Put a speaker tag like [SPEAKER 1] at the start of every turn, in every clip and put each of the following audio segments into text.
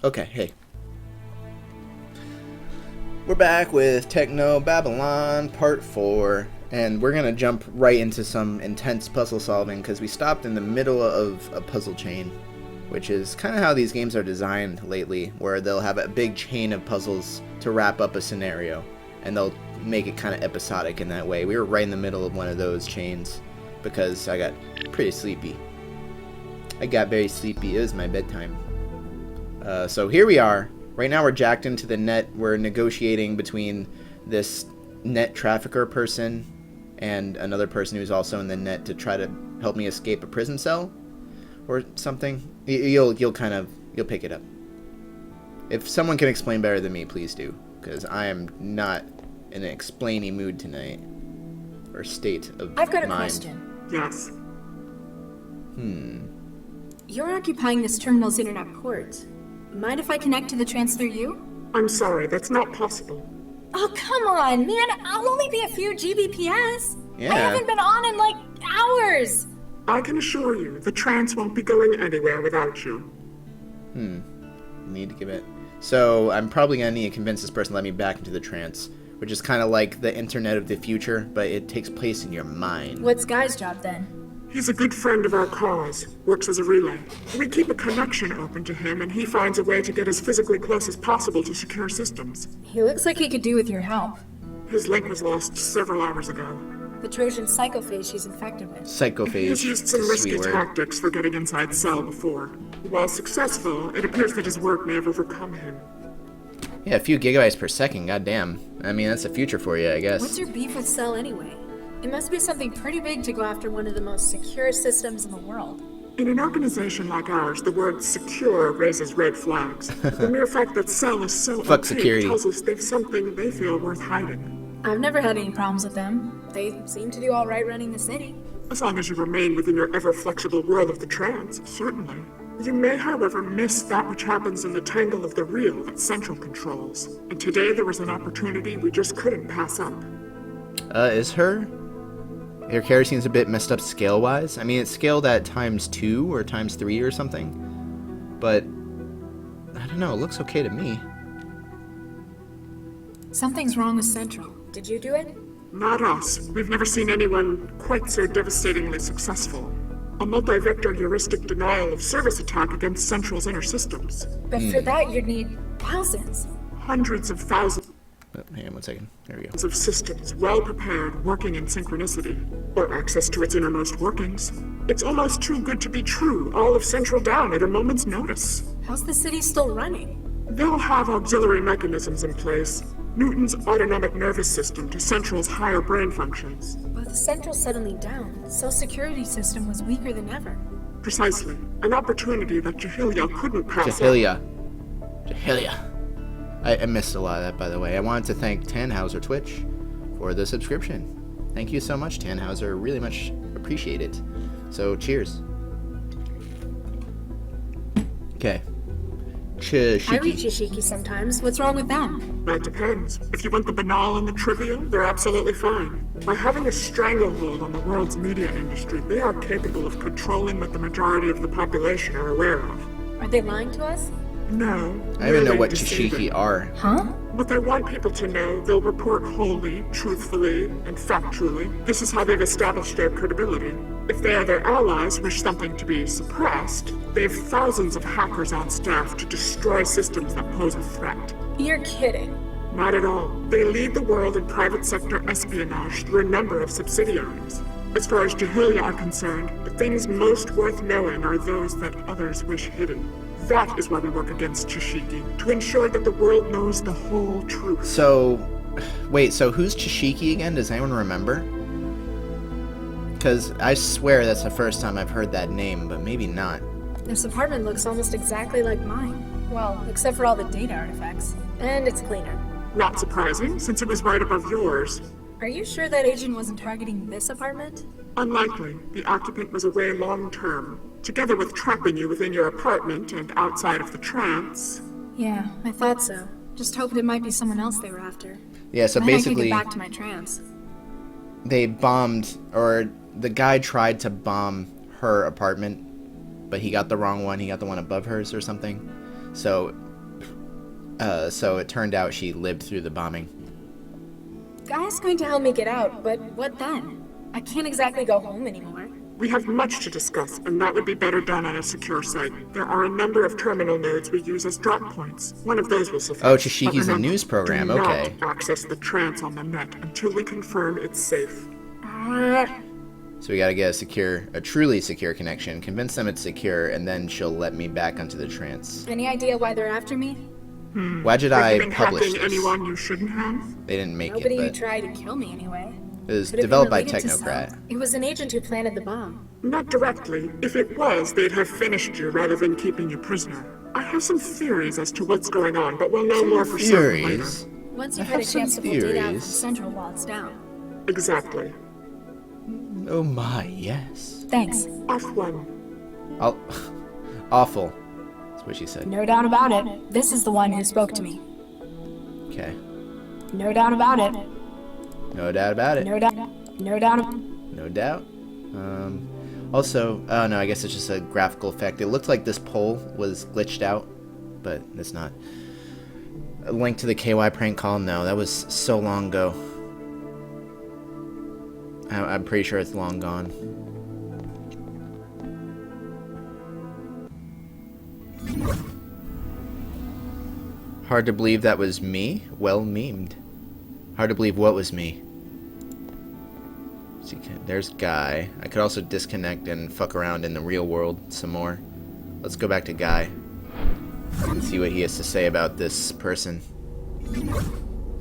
[SPEAKER 1] Okay, hey. We're back with Technobabylon Part 4, and we're gonna jump right into some intense puzzle solving because we stopped in the middle of a puzzle chain, which is kind of how these games are designed lately, where they'll have a big chain of puzzles to wrap up a scenario, and they'll make it kind of episodic in that way. We were right in the middle of one of those chains because I got pretty sleepy. I got very sleepy. It was my bedtime. So here we are. Right now we're jacked into the net. We're negotiating between this net trafficker person and another person who's also in the net to try to help me escape a prison cell or something. You'll pick it up. If someone can explain better than me, please do, because I am not in an explainy mood tonight or state of mind.
[SPEAKER 2] I've got a question.
[SPEAKER 3] Yes.
[SPEAKER 2] You're occupying this terminal's internet port. Mind if I connect to the trans through you?
[SPEAKER 3] I'm sorry, that's not possible.
[SPEAKER 2] Oh, come on, man. I'll only be a few Gbps.
[SPEAKER 1] Yeah.
[SPEAKER 2] I haven't been on in, like, hours.
[SPEAKER 3] I can assure you, the trance won't be going anywhere without you.
[SPEAKER 1] Need to give it. So I'm probably gonna need to convince this person to let me back into the trance, which is kind of like the internet of the future, but it takes place in your mind.
[SPEAKER 2] What's Guy's job, then?
[SPEAKER 3] He's a good friend of our cause, works as a relay. We keep a connection open to him, and he finds a way to get as physically close as possible to secure systems.
[SPEAKER 2] He looks like he could do with your help.
[SPEAKER 3] His link was lost several hours ago.
[SPEAKER 2] The Trojan psychophage he's infected with.
[SPEAKER 1] Psychophage.
[SPEAKER 3] He's used some
[SPEAKER 1] It's a
[SPEAKER 3] risky
[SPEAKER 1] sweet word.
[SPEAKER 3] tactics for getting inside Cell before. While successful, it appears that his work may have overcome him.
[SPEAKER 1] Yeah, a few gigabytes per second. Goddamn. I mean, that's the future for you, I guess.
[SPEAKER 2] What's your beef with Cell anyway? It must be something pretty big to go after one of the most secure systems in the world.
[SPEAKER 3] In an organization like ours, the word secure raises red flags. The mere fact that Cell is so
[SPEAKER 1] Fuck
[SPEAKER 3] opaque
[SPEAKER 1] security.
[SPEAKER 3] tells us they've something they feel worth hiding.
[SPEAKER 2] I've never had any problems with them. They seem to do all right running the city.
[SPEAKER 3] As long as you remain within your ever-flexible world of the trance, certainly. You may, however, miss that which happens in the tangle of the real that Central controls. And today there was an opportunity we just couldn't pass up.
[SPEAKER 1] Is her character seems a bit messed up scale-wise. I mean, it's scaled at ×2 or ×3 or something. But, I don't know, it looks okay to me.
[SPEAKER 2] Something's wrong with Central. Did you do it?
[SPEAKER 3] Not us. We've never seen anyone quite so devastatingly successful. A multi-vector heuristic denial of service attack against Central's inner systems.
[SPEAKER 2] But for that, you'd need thousands.
[SPEAKER 3] Hundreds of thousands
[SPEAKER 1] Oh, hang on 1 second. There we go.
[SPEAKER 3] of systems, well prepared, working in synchronicity, or access to its innermost workings. It's almost too good to be true, all of Central down at a moment's notice.
[SPEAKER 2] How's the city still running?
[SPEAKER 3] They'll have auxiliary mechanisms in place. Newton's autonomic nervous system to Central's higher brain functions.
[SPEAKER 2] But with Central suddenly down, the cell security system was weaker than ever.
[SPEAKER 3] Precisely. An opportunity that Jahilia couldn't pass up.
[SPEAKER 1] Jahilia. I missed a lot of that, by the way. I wanted to thank Tannhauser Twitch for the subscription. Thank you so much, Tannhauser. Really much appreciate it. So, cheers. Okay.
[SPEAKER 2] I read Shishiki sometimes. What's wrong with them?
[SPEAKER 3] That depends. If you want the banal and the trivial, they're absolutely fine. By having a stranglehold on the world's media industry, they are capable of controlling what the majority of the population are aware of.
[SPEAKER 2] Are they lying to us?
[SPEAKER 3] No.
[SPEAKER 1] I don't even know
[SPEAKER 3] merely
[SPEAKER 1] what
[SPEAKER 3] deceiving.
[SPEAKER 1] Chishiki are.
[SPEAKER 2] Huh?
[SPEAKER 3] What they want people to know, they'll report wholly, truthfully, and factually. This is how they've established their credibility. If they or their allies wish something to be suppressed, they've thousands of hackers on staff to destroy systems that pose a threat.
[SPEAKER 2] You're kidding.
[SPEAKER 3] Not at all. They lead the world in private sector espionage through a number of subsidiaries. As far as Jahilia are concerned, the things most worth knowing are those that others wish hidden. That is why we work against Chishiki, to ensure that the world knows the whole truth.
[SPEAKER 1] So, wait, so who's Chishiki again? Does anyone remember? Because I swear that's the first time I've heard that name, but maybe not.
[SPEAKER 2] This apartment looks almost exactly like mine. Well, except for all the data artifacts. And it's cleaner.
[SPEAKER 3] Not surprising, since it was right above yours.
[SPEAKER 2] Are you sure that agent wasn't targeting this apartment?
[SPEAKER 3] Unlikely. The occupant was away long term. Together with trapping you within your apartment and outside of the trance.
[SPEAKER 2] Yeah, I thought so. Just hoped it might be someone else they were after.
[SPEAKER 1] Yeah, so
[SPEAKER 2] Then I could
[SPEAKER 1] basically,
[SPEAKER 2] get back to my trance.
[SPEAKER 1] they bombed, or the guy tried to bomb her apartment, but he got the wrong one. He got the one above hers or something. So So it turned out she lived through the bombing.
[SPEAKER 2] Guy's going to help me get out, but what then? I can't exactly go home anymore.
[SPEAKER 3] We have much to discuss, and that would be better done on a secure site. There are a number of terminal nodes we use as drop points. One of those will suffice.
[SPEAKER 1] Oh, Chishiki's a news program,
[SPEAKER 3] do
[SPEAKER 1] okay.
[SPEAKER 3] not access the trance on the net until we confirm it's safe.
[SPEAKER 1] So we gotta get a truly secure connection, convince them it's secure, and then she'll let me back onto the trance.
[SPEAKER 2] Any idea why they're after me?
[SPEAKER 1] Why did
[SPEAKER 3] Have
[SPEAKER 1] I
[SPEAKER 3] you been
[SPEAKER 1] publish
[SPEAKER 3] hacking
[SPEAKER 1] this?
[SPEAKER 3] anyone you shouldn't have?
[SPEAKER 1] They didn't make
[SPEAKER 2] Nobody
[SPEAKER 1] it,
[SPEAKER 2] who
[SPEAKER 1] but
[SPEAKER 2] tried to kill me anyway.
[SPEAKER 1] it was
[SPEAKER 2] Could it be
[SPEAKER 1] developed by
[SPEAKER 2] related to
[SPEAKER 1] Technocrat.
[SPEAKER 2] some? It was an agent who planted the bomb.
[SPEAKER 3] Not directly. If it was, they'd have finished you rather than keeping you prisoner. I have some theories as to what's going on, but we'll know more for certain later.
[SPEAKER 1] Theories?
[SPEAKER 2] Once you've
[SPEAKER 1] I
[SPEAKER 2] had a
[SPEAKER 1] have some
[SPEAKER 2] chance to pull data out from
[SPEAKER 1] theories.
[SPEAKER 2] Central while it's down.
[SPEAKER 3] Exactly.
[SPEAKER 1] Oh my, yes.
[SPEAKER 2] Thanks.
[SPEAKER 3] Off one.
[SPEAKER 1] I'll... Awful. That's what she said.
[SPEAKER 2] No doubt about it. This is the one who spoke to me.
[SPEAKER 1] Okay.
[SPEAKER 2] No doubt about it.
[SPEAKER 1] No doubt about it.
[SPEAKER 2] No doubt. No doubt.
[SPEAKER 1] No doubt. Also, oh no, I guess it's just a graphical effect. It looked like this poll was glitched out, but it's not. A link to the KY prank call? No, that was so long ago. I'm pretty sure it's long gone. Hard to believe that was me? Well memed. Hard to believe what was me. See, there's Guy. I could also disconnect and fuck around in the real world some more. Let's go back to Guy and see what he has to say about this person.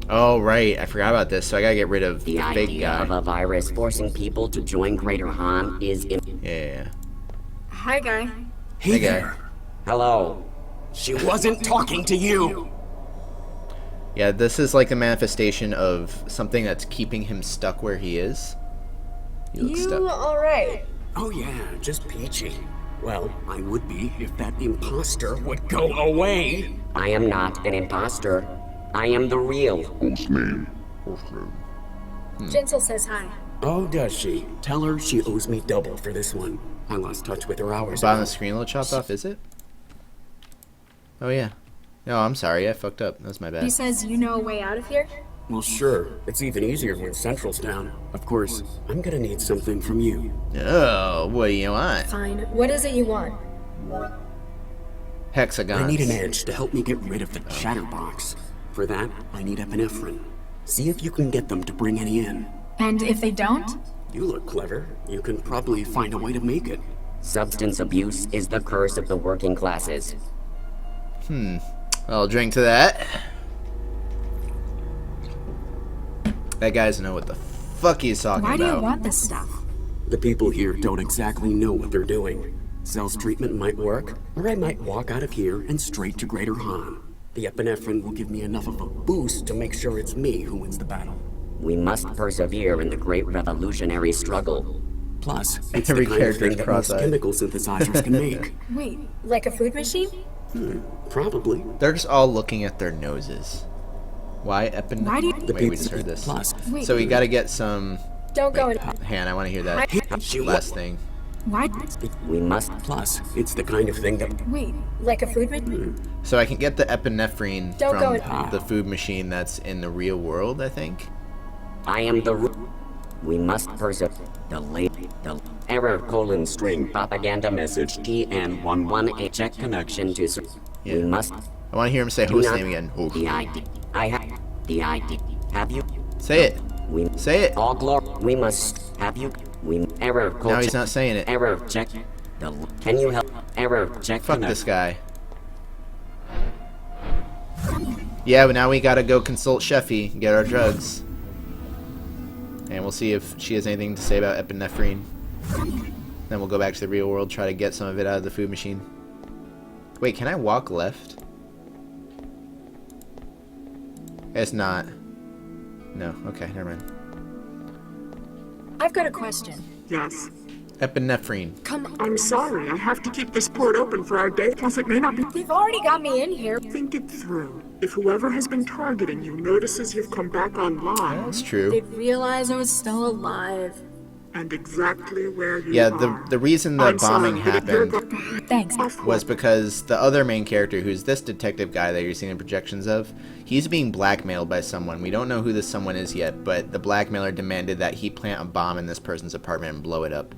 [SPEAKER 1] Oh, right. I forgot about this, so I gotta get rid of the fake
[SPEAKER 4] idea
[SPEAKER 1] guy.
[SPEAKER 4] of a virus forcing people to join Greater Han is
[SPEAKER 1] Yeah.
[SPEAKER 2] Hi, Guy.
[SPEAKER 1] Hey, Guy.
[SPEAKER 4] Hello.
[SPEAKER 5] She wasn't talking to you.
[SPEAKER 1] Yeah, this is like a manifestation of something that's keeping him stuck where he is. He looks stuck.
[SPEAKER 2] alright?
[SPEAKER 5] Oh yeah, just peachy. Well, I would be if that imposter would go away.
[SPEAKER 4] I am not an imposter. I am the real.
[SPEAKER 2] Jensel says hi.
[SPEAKER 5] Oh, does she? Tell her she owes me double for this one. I lost touch with her hours
[SPEAKER 1] Bottom
[SPEAKER 5] ago.
[SPEAKER 1] of the screen a little chopped off, is it? Oh, yeah. No, I'm sorry. I fucked up. That was my bad.
[SPEAKER 2] He says you know a way out of here?
[SPEAKER 5] Well, sure. It's even easier when Central's down. Of course, I'm gonna need something from you.
[SPEAKER 1] Oh, what do you want?
[SPEAKER 2] Fine. What is it you want?
[SPEAKER 1] Hexagons.
[SPEAKER 5] I need an edge to help me get rid of the chatterbox. For that, I need epinephrine. See if you can get them to bring any in.
[SPEAKER 2] And if they don't?
[SPEAKER 5] You look clever. You can probably find a way to make it.
[SPEAKER 4] Substance abuse is the curse of the working classes.
[SPEAKER 1] I'll drink to that. That guy doesn't know what the fuck he's talking
[SPEAKER 2] Why do
[SPEAKER 1] about.
[SPEAKER 2] you want this stuff?
[SPEAKER 5] The people here don't exactly know what they're doing. Cell's treatment might work, or I might walk out of here and straight to Greater Han. The epinephrine will give me enough of a boost to make sure it's me who wins the battle.
[SPEAKER 4] We must persevere in the great revolutionary struggle.
[SPEAKER 5] Plus, it's
[SPEAKER 1] Every
[SPEAKER 5] the kind of
[SPEAKER 1] character's
[SPEAKER 5] thing that most
[SPEAKER 1] cross-eyed.
[SPEAKER 5] chemical synthesizers can make.
[SPEAKER 2] Wait, like a food machine?
[SPEAKER 5] Probably.
[SPEAKER 1] They're just all looking at their noses. Why epinephrine?
[SPEAKER 2] Why do you-
[SPEAKER 5] The
[SPEAKER 1] Wait, we
[SPEAKER 5] pizza
[SPEAKER 1] just heard this.
[SPEAKER 5] plus.
[SPEAKER 2] Wait,
[SPEAKER 1] So we gotta get some...
[SPEAKER 2] don't go in.
[SPEAKER 1] Han, I want to hear that
[SPEAKER 5] She
[SPEAKER 1] last thing.
[SPEAKER 2] Why?
[SPEAKER 4] We must.
[SPEAKER 5] Plus, it's the kind of thing that
[SPEAKER 2] Wait, like a food machine?
[SPEAKER 1] So I can get the epinephrine
[SPEAKER 2] Don't
[SPEAKER 1] from
[SPEAKER 2] go in.
[SPEAKER 1] the food machine that's in the real world, I think.
[SPEAKER 4] I am the. We must persevere. The error colon string propaganda message TN11 check connection to.
[SPEAKER 1] Yeah.
[SPEAKER 4] We must.
[SPEAKER 1] I want to hear him say
[SPEAKER 4] do
[SPEAKER 1] host
[SPEAKER 4] not-
[SPEAKER 1] name again. Oof.
[SPEAKER 4] The ID. I have the ID. Have you?
[SPEAKER 1] Say it.
[SPEAKER 4] We
[SPEAKER 1] Say it.
[SPEAKER 4] all glory. We must have you. We error colon.
[SPEAKER 1] Now he's not saying it.
[SPEAKER 4] Error check. The. Can you help? Error check.
[SPEAKER 1] Fuck
[SPEAKER 4] connection.
[SPEAKER 1] this guy. Yeah, but now we gotta go consult Sheffy and get our drugs. And we'll see if she has anything to say about epinephrine. Then we'll go back to the real world, try to get some of it out of the food machine. Wait, can I walk left? It's not. No, okay, never mind.
[SPEAKER 2] I've got a question.
[SPEAKER 3] Yes.
[SPEAKER 1] Epinephrine.
[SPEAKER 2] Come on.
[SPEAKER 3] I'm sorry, I have to keep this port open for our day, plus it may not be.
[SPEAKER 2] They've already got me in here.
[SPEAKER 3] Think it through. If whoever has been targeting you notices you've come back online,
[SPEAKER 1] That's true.
[SPEAKER 2] They'd realize I was still alive.
[SPEAKER 3] and exactly where you
[SPEAKER 1] Yeah,
[SPEAKER 3] are.
[SPEAKER 1] the reason the
[SPEAKER 3] I'm
[SPEAKER 1] bombing
[SPEAKER 3] sorry, but you're
[SPEAKER 1] happened
[SPEAKER 2] Thanks.
[SPEAKER 1] was because the other main character, who's this detective guy that you're seeing the projections of, he's being blackmailed by someone. We don't know who this someone is yet, but the blackmailer demanded that he plant a bomb in this person's apartment and blow it up.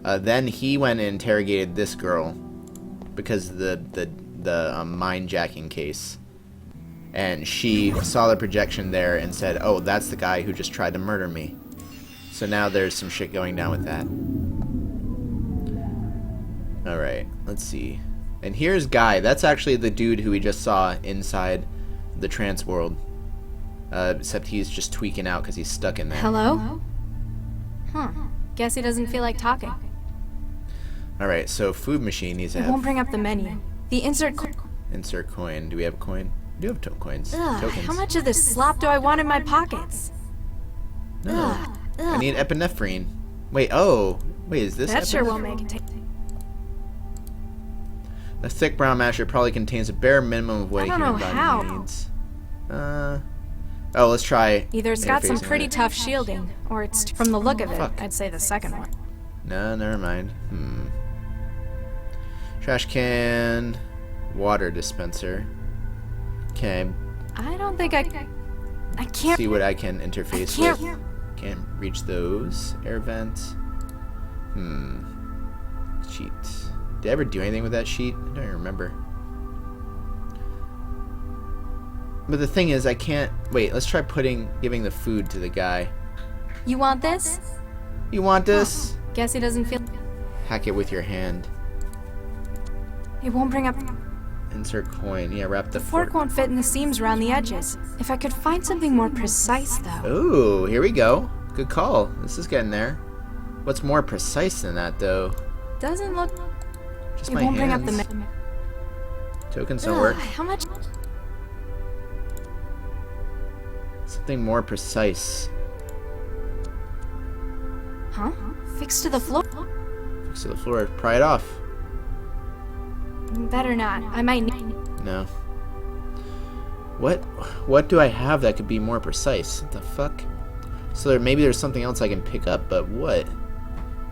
[SPEAKER 1] Then he went and interrogated this girl because of the mine jacking case. And she saw the projection there and said, oh, that's the guy who just tried to murder me. So now there's some shit going down with that. Alright, let's see. And here's Guy. That's actually the dude who we just saw inside the trance world. Except he's just tweaking out because he's stuck in there.
[SPEAKER 2] Hello? Huh. Guess he doesn't feel like talking.
[SPEAKER 1] Alright, so food machine needs to
[SPEAKER 2] It won't
[SPEAKER 1] have
[SPEAKER 2] bring up the menu. The insert
[SPEAKER 1] insert coin. Do we have a coin? We do have coins.
[SPEAKER 2] Ugh,
[SPEAKER 1] Tokens.
[SPEAKER 2] how much of this slop do I want in my pockets?
[SPEAKER 1] No. I need epinephrine. Wait, oh. Wait, is this
[SPEAKER 2] That sure
[SPEAKER 1] epinephrine?
[SPEAKER 2] won't make it taste.
[SPEAKER 1] The thick brown masher probably contains a bare minimum of what
[SPEAKER 2] I
[SPEAKER 1] a
[SPEAKER 2] don't
[SPEAKER 1] human
[SPEAKER 2] know
[SPEAKER 1] body
[SPEAKER 2] how.
[SPEAKER 1] needs. Oh, let's try.
[SPEAKER 2] Either it's got some
[SPEAKER 1] interfacing
[SPEAKER 2] pretty
[SPEAKER 1] it.
[SPEAKER 2] tough shielding, or it's from the look of it.
[SPEAKER 1] Fuck.
[SPEAKER 2] I'd say the second one.
[SPEAKER 1] No, never mind. Trash can, water dispenser. Okay,
[SPEAKER 2] I don't think I can't.
[SPEAKER 1] see what I can interface
[SPEAKER 2] can't-
[SPEAKER 1] with. Can't reach those. Air vent. Sheet. Did I ever do anything with that sheet? I don't even remember. But the thing is, I can't. Wait, let's try giving the food to the guy.
[SPEAKER 2] You want this?
[SPEAKER 1] You want this?
[SPEAKER 2] Guess he doesn't feel.
[SPEAKER 1] Hack it with your hand.
[SPEAKER 2] It won't bring up.
[SPEAKER 1] Insert coin. Yeah, wrap the
[SPEAKER 2] Fork won't fit in the seams around the edges. If I could find something more precise, though.
[SPEAKER 1] Ooh, here we go. Good call. This is getting there. What's more precise than that, though?
[SPEAKER 2] Doesn't look.
[SPEAKER 1] Just
[SPEAKER 2] It
[SPEAKER 1] my
[SPEAKER 2] won't bring up
[SPEAKER 1] hands.
[SPEAKER 2] the.
[SPEAKER 1] Tokens don't work.
[SPEAKER 2] How much?
[SPEAKER 1] Something more precise.
[SPEAKER 2] Huh? Fixed to the floor?
[SPEAKER 1] Fix to the floor. Pry it off.
[SPEAKER 2] Better not. I might need.
[SPEAKER 1] No. What do I have that could be more precise? What the fuck? So maybe there's something else I can pick up, but what?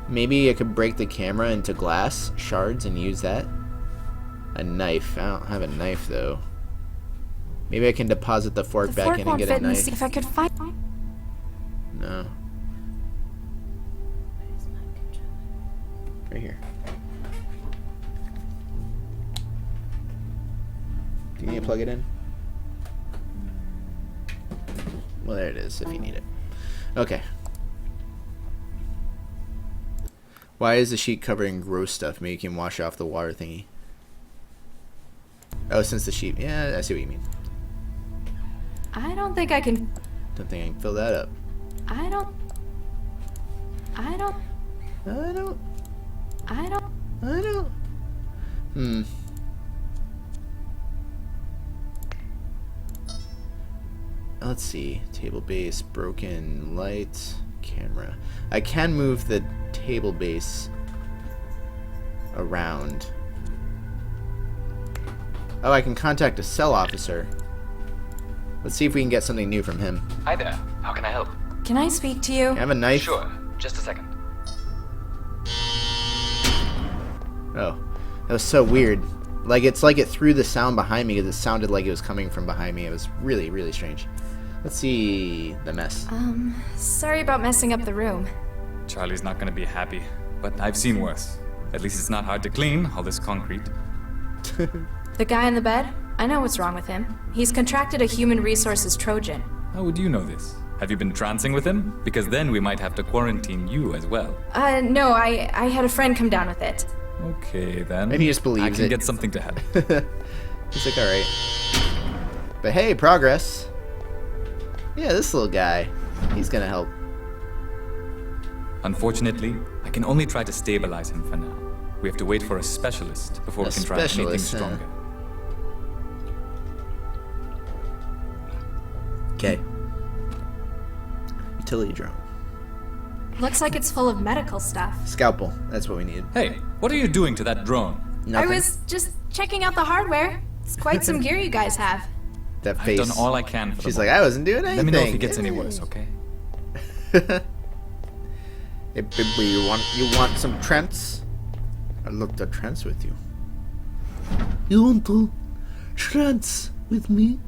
[SPEAKER 1] Maybe I could break the camera into glass shards and use that? A knife. I don't have a knife, though. Maybe I can deposit the fork
[SPEAKER 2] The
[SPEAKER 1] back
[SPEAKER 2] fork
[SPEAKER 1] in and
[SPEAKER 2] won't
[SPEAKER 1] get
[SPEAKER 2] fit
[SPEAKER 1] a
[SPEAKER 2] in the
[SPEAKER 1] knife.
[SPEAKER 2] If I could find.
[SPEAKER 1] No. Right here. Do you need to plug it in? Well, there it is, if you need it. Okay. Why is the sheet covering gross stuff? Maybe you can wash off the water thingy. Oh, since the sheet... Yeah, I see what you mean.
[SPEAKER 2] I don't think I can.
[SPEAKER 1] Don't think I can fill that up.
[SPEAKER 2] I don't.
[SPEAKER 1] I don't... Let's see. Table base, broken light, camera. I can move the table base around. Oh, I can contact a cell officer. Let's see if we can get something new from him.
[SPEAKER 6] Hi there. How can I help?
[SPEAKER 2] Can I speak to you?
[SPEAKER 1] I have a knife.
[SPEAKER 6] Sure. Just a second.
[SPEAKER 1] Oh, that was so weird. Like, it's like it threw the sound behind me because it sounded like it was coming from behind me. It was really, really strange. Let's see the mess.
[SPEAKER 2] Sorry about messing up the room.
[SPEAKER 6] Charlie's not gonna be happy, but I've seen worse. At least it's not hard to clean, all this concrete.
[SPEAKER 2] The guy in the bed? I know what's wrong with him. He's contracted a human resources Trojan.
[SPEAKER 6] How would you know this? Have you been trancing with him? Because then we might have to quarantine you as well.
[SPEAKER 2] No, I had a friend come down with it.
[SPEAKER 6] Okay, then.
[SPEAKER 1] And he just believes
[SPEAKER 6] I can
[SPEAKER 1] it.
[SPEAKER 6] get something to help.
[SPEAKER 1] He's like, alright. But hey, progress. Yeah, this little guy. He's gonna help.
[SPEAKER 6] Unfortunately, I can only try to stabilize him for now. We have to wait for a specialist before
[SPEAKER 1] A
[SPEAKER 6] we can try anything
[SPEAKER 1] specialist, huh?
[SPEAKER 6] stronger.
[SPEAKER 1] Okay. Utility drone.
[SPEAKER 2] Looks like it's full of medical stuff.
[SPEAKER 1] Scalpel. That's what we need.
[SPEAKER 6] Hey, what are you doing to that drone?
[SPEAKER 1] Nothing.
[SPEAKER 2] I was just checking out the hardware. It's quite some gear you guys have.
[SPEAKER 1] That
[SPEAKER 6] I've
[SPEAKER 1] face.
[SPEAKER 6] done all I can for
[SPEAKER 1] She's
[SPEAKER 6] the
[SPEAKER 1] like, I wasn't doing anything.
[SPEAKER 6] Let me know if he gets any worse, okay?
[SPEAKER 1] Hey, baby, you want some trance? I love to trance with you. You want to trance with me?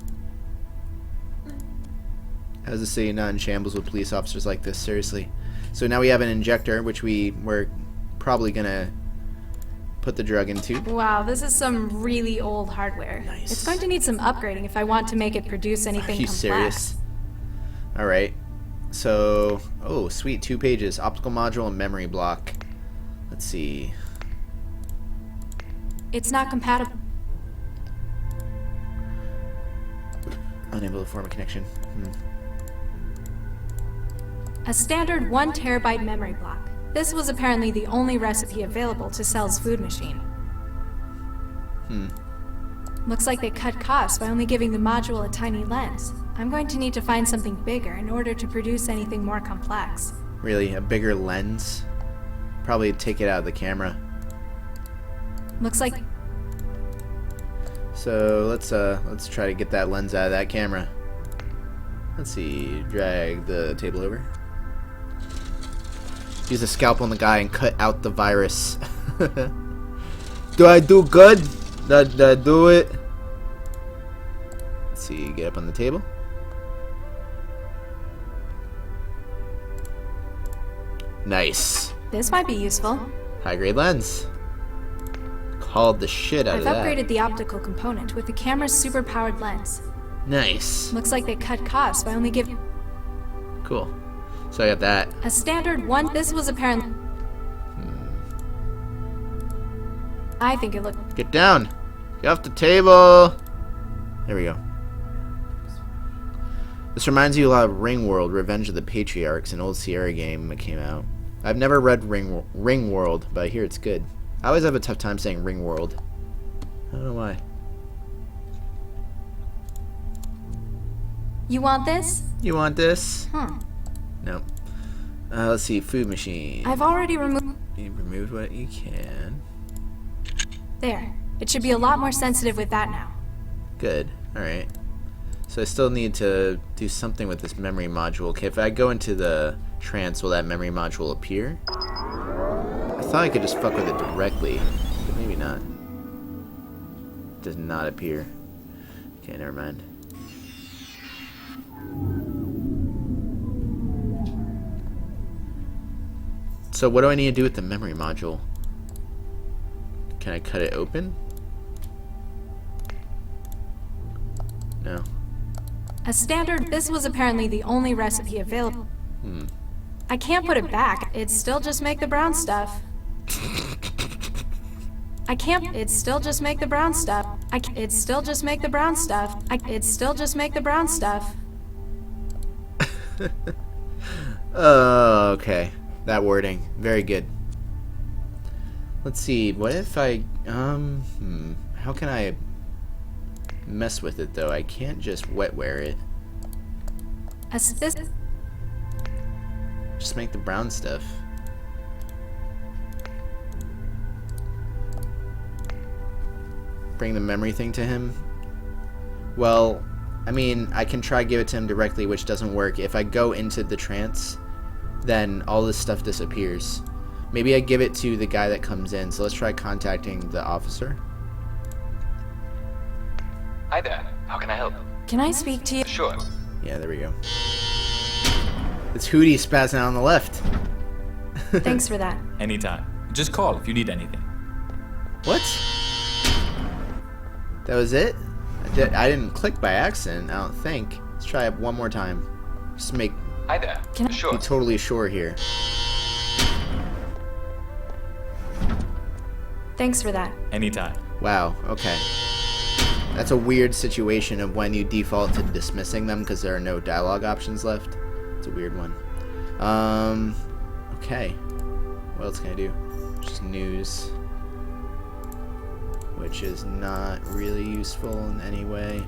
[SPEAKER 1] How's the city not in shambles with police officers like this? Seriously. So now we have an injector, which we're probably gonna put the drug into.
[SPEAKER 2] Wow, this is some really old hardware.
[SPEAKER 1] Nice.
[SPEAKER 2] It's going to need some upgrading if I want to make it produce anything
[SPEAKER 1] Are you
[SPEAKER 2] complex.
[SPEAKER 1] serious? Alright. So, oh, sweet. 2 pages. Optical module and memory block. Let's see.
[SPEAKER 2] It's not compatible.
[SPEAKER 1] Unable to form a connection.
[SPEAKER 2] A standard 1 terabyte memory block. This was apparently the only recipe available to Cell's food machine. Looks like they cut costs by only giving the module a tiny lens. I'm going to need to find something bigger in order to produce anything more complex.
[SPEAKER 1] Really, a bigger lens? Probably take it out of the camera.
[SPEAKER 2] Looks like...
[SPEAKER 1] So let's try to get that lens out of that camera. Let's see, drag the table over. Use a scalpel on the guy and cut out the virus. Do I do good? Did I do it? Let's see, get up on the table. Nice.
[SPEAKER 2] This might be useful.
[SPEAKER 1] High grade lens. Called the shit out
[SPEAKER 2] I've
[SPEAKER 1] of that.
[SPEAKER 2] upgraded the optical component with the camera's super-powered lens.
[SPEAKER 1] Nice.
[SPEAKER 2] Looks like they cut costs by only giving...
[SPEAKER 1] Cool. So I got that.
[SPEAKER 2] A standard 1... This was apparently... I think it looked...
[SPEAKER 1] Get down. Get off the table. There we go. This reminds you a lot of Ringworld, Revenge of the Patriarchs, an old Sierra game that came out. I've never read Ringworld, but I hear it's good. I always have a tough time saying Ringworld. I don't know why.
[SPEAKER 2] You want this?
[SPEAKER 1] You want this?
[SPEAKER 2] Hmm.
[SPEAKER 1] No. Let's see. Food machine.
[SPEAKER 2] I've already removed...
[SPEAKER 1] You removed what you can.
[SPEAKER 2] There. It should be a lot more sensitive with that now.
[SPEAKER 1] Good. Alright. So I still need to do something with this memory module. Okay, if I go into the trance, will that memory module appear? I thought I could just fuck with it directly, but maybe not. Does not appear. Okay, never mind. So what do I need to do with the memory module? Can I cut it open? No.
[SPEAKER 2] A standard... This was apparently the only recipe available. I can't put it back. It'd still just make the brown stuff. I can't... It'd still just make the brown stuff. It'd still just make the brown stuff. It'd still just make the brown stuff.
[SPEAKER 1] Oh, okay. That wording. Very good. Let's see. What if I... How can I mess with it, though? I can't just wetware it.
[SPEAKER 2] This...
[SPEAKER 1] Just make the brown stuff. Bring the memory thing to him. Well, I mean, I can try give it to him directly, which doesn't work. If I go into the trance, then all this stuff disappears. Maybe I give it to the guy that comes in. So let's try contacting the officer.
[SPEAKER 7] Hi there. How can I help?
[SPEAKER 2] Can I speak to you?
[SPEAKER 7] Sure.
[SPEAKER 1] Yeah, there we go. It's Hootie spazzing out on the left.
[SPEAKER 2] Thanks for that.
[SPEAKER 6] Anytime. Just call if you need anything.
[SPEAKER 1] What? That was it? I didn't click by accident, I don't think. Let's try it one more time. Just make...
[SPEAKER 7] Hi there.
[SPEAKER 2] Can I-
[SPEAKER 7] Sure.
[SPEAKER 1] Be totally sure here.
[SPEAKER 2] Thanks for that.
[SPEAKER 6] Anytime.
[SPEAKER 1] Wow, okay. That's a weird situation of when you default to dismissing them because there are no dialogue options left. It's a weird one. Okay. What else can I do? Just news. Which is not really useful in any way.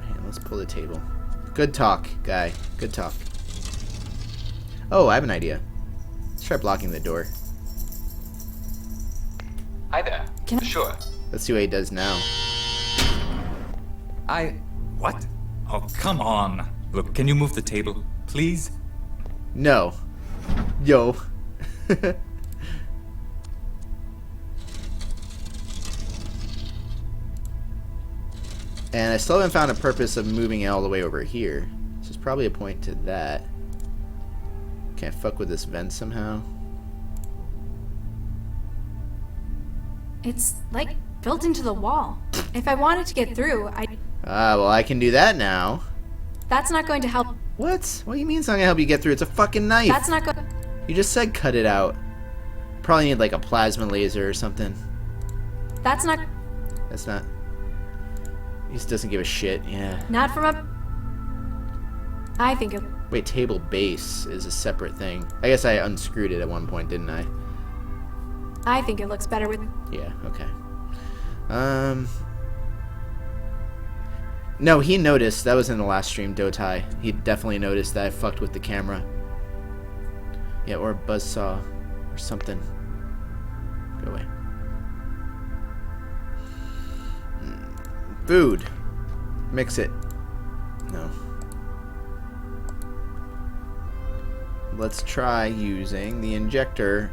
[SPEAKER 1] Man, let's pull the table. Good talk, guy. Good talk. Oh, I have an idea. Let's try blocking the door.
[SPEAKER 7] Hi there.
[SPEAKER 2] Can I-
[SPEAKER 7] Sure.
[SPEAKER 1] Let's see what he does now.
[SPEAKER 6] I What? Oh, come on. Look, can you move the table, please?
[SPEAKER 1] No. Yo. And I still haven't found a purpose of moving it all the way over here. So there's probably a point to that. Can't fuck with this vent somehow.
[SPEAKER 2] It's like built into the wall. If I wanted to get through,
[SPEAKER 1] Ah, well, I can do that now.
[SPEAKER 2] That's not going to help.
[SPEAKER 1] What? What do you mean it's not gonna help you get through? It's a fucking knife.
[SPEAKER 2] That's not going.
[SPEAKER 1] You just said cut it out. Probably need like a plasma laser or something.
[SPEAKER 2] That's not.
[SPEAKER 1] That's not. He just doesn't give a shit. Yeah.
[SPEAKER 2] Not from a. I think it.
[SPEAKER 1] Wait, table base is a separate thing. I guess I unscrewed it at one point, didn't I?
[SPEAKER 2] I think it looks better with.
[SPEAKER 1] Yeah. Okay. No, he noticed. That was in the last stream, Dotai. He definitely noticed that I fucked with the camera. Yeah, or a buzzsaw. Or something. Go away. Food. Mix it. No. Let's try using the injector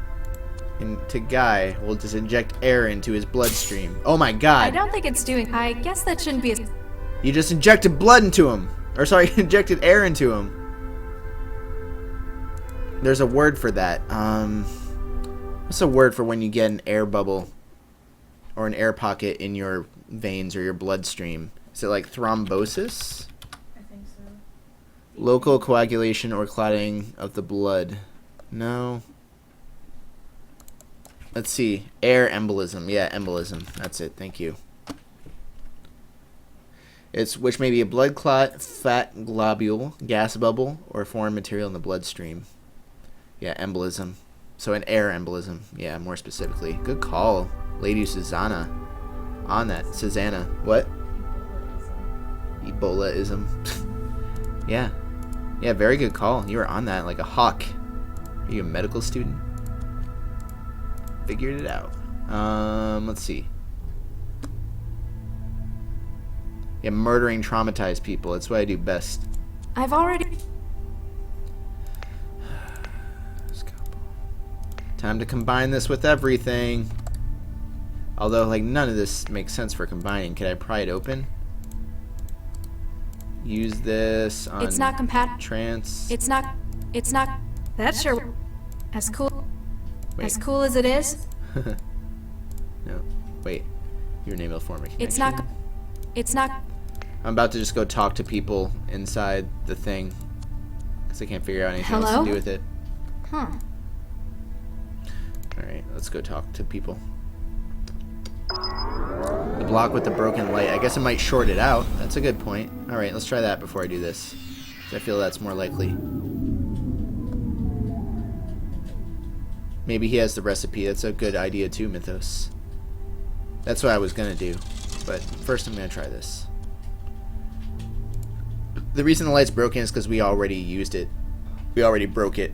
[SPEAKER 1] into Guy. We'll just inject air into his bloodstream. Oh my god.
[SPEAKER 2] I don't think it's doing. I guess that shouldn't be a.
[SPEAKER 1] You just injected blood into him. Or sorry, injected air into him. There's a word for that. What's a word for when you get an air bubble or an air pocket in your veins or your bloodstream? Is it like thrombosis?
[SPEAKER 8] I think so.
[SPEAKER 1] Local coagulation or clotting of the blood. No. Let's see. Air embolism. Yeah, embolism. That's it. Thank you. It's which may be a blood clot, fat globule, gas bubble, or foreign material in the bloodstream. Yeah, embolism. So an air embolism. Yeah, more specifically. Good call, Lady Susanna. On that. Susanna. What? Ebola-ism. Yeah. Yeah, very good call. You were on that like a hawk. Are you a medical student? Figured it out. Let's see. Yeah, murdering traumatized people. That's what I do best.
[SPEAKER 2] I've already.
[SPEAKER 1] Time to combine this with everything. Although, like, none of this makes sense for combining. Can I pry it open? Use this on
[SPEAKER 2] It's not compatible.
[SPEAKER 1] trans.
[SPEAKER 2] It's not. It's not. That's sure. As cool.
[SPEAKER 1] Wait.
[SPEAKER 2] As cool as it is.
[SPEAKER 1] No. Wait. Your name will form a connection.
[SPEAKER 2] It's not. It's not.
[SPEAKER 1] I'm about to just go talk to people inside the thing. Because I can't figure out anything else
[SPEAKER 2] Hello?
[SPEAKER 1] to do with it.
[SPEAKER 2] Huh.
[SPEAKER 1] Alright, let's go talk to people. The block with the broken light. I guess it might short it out. That's a good point. Alright, let's try that before I do this. 'Cause I feel that's more likely. Maybe he has the recipe. That's a good idea too, Mythos. That's what I was gonna do. But first I'm gonna try this. The reason the light's broken is because we already used it. We already broke it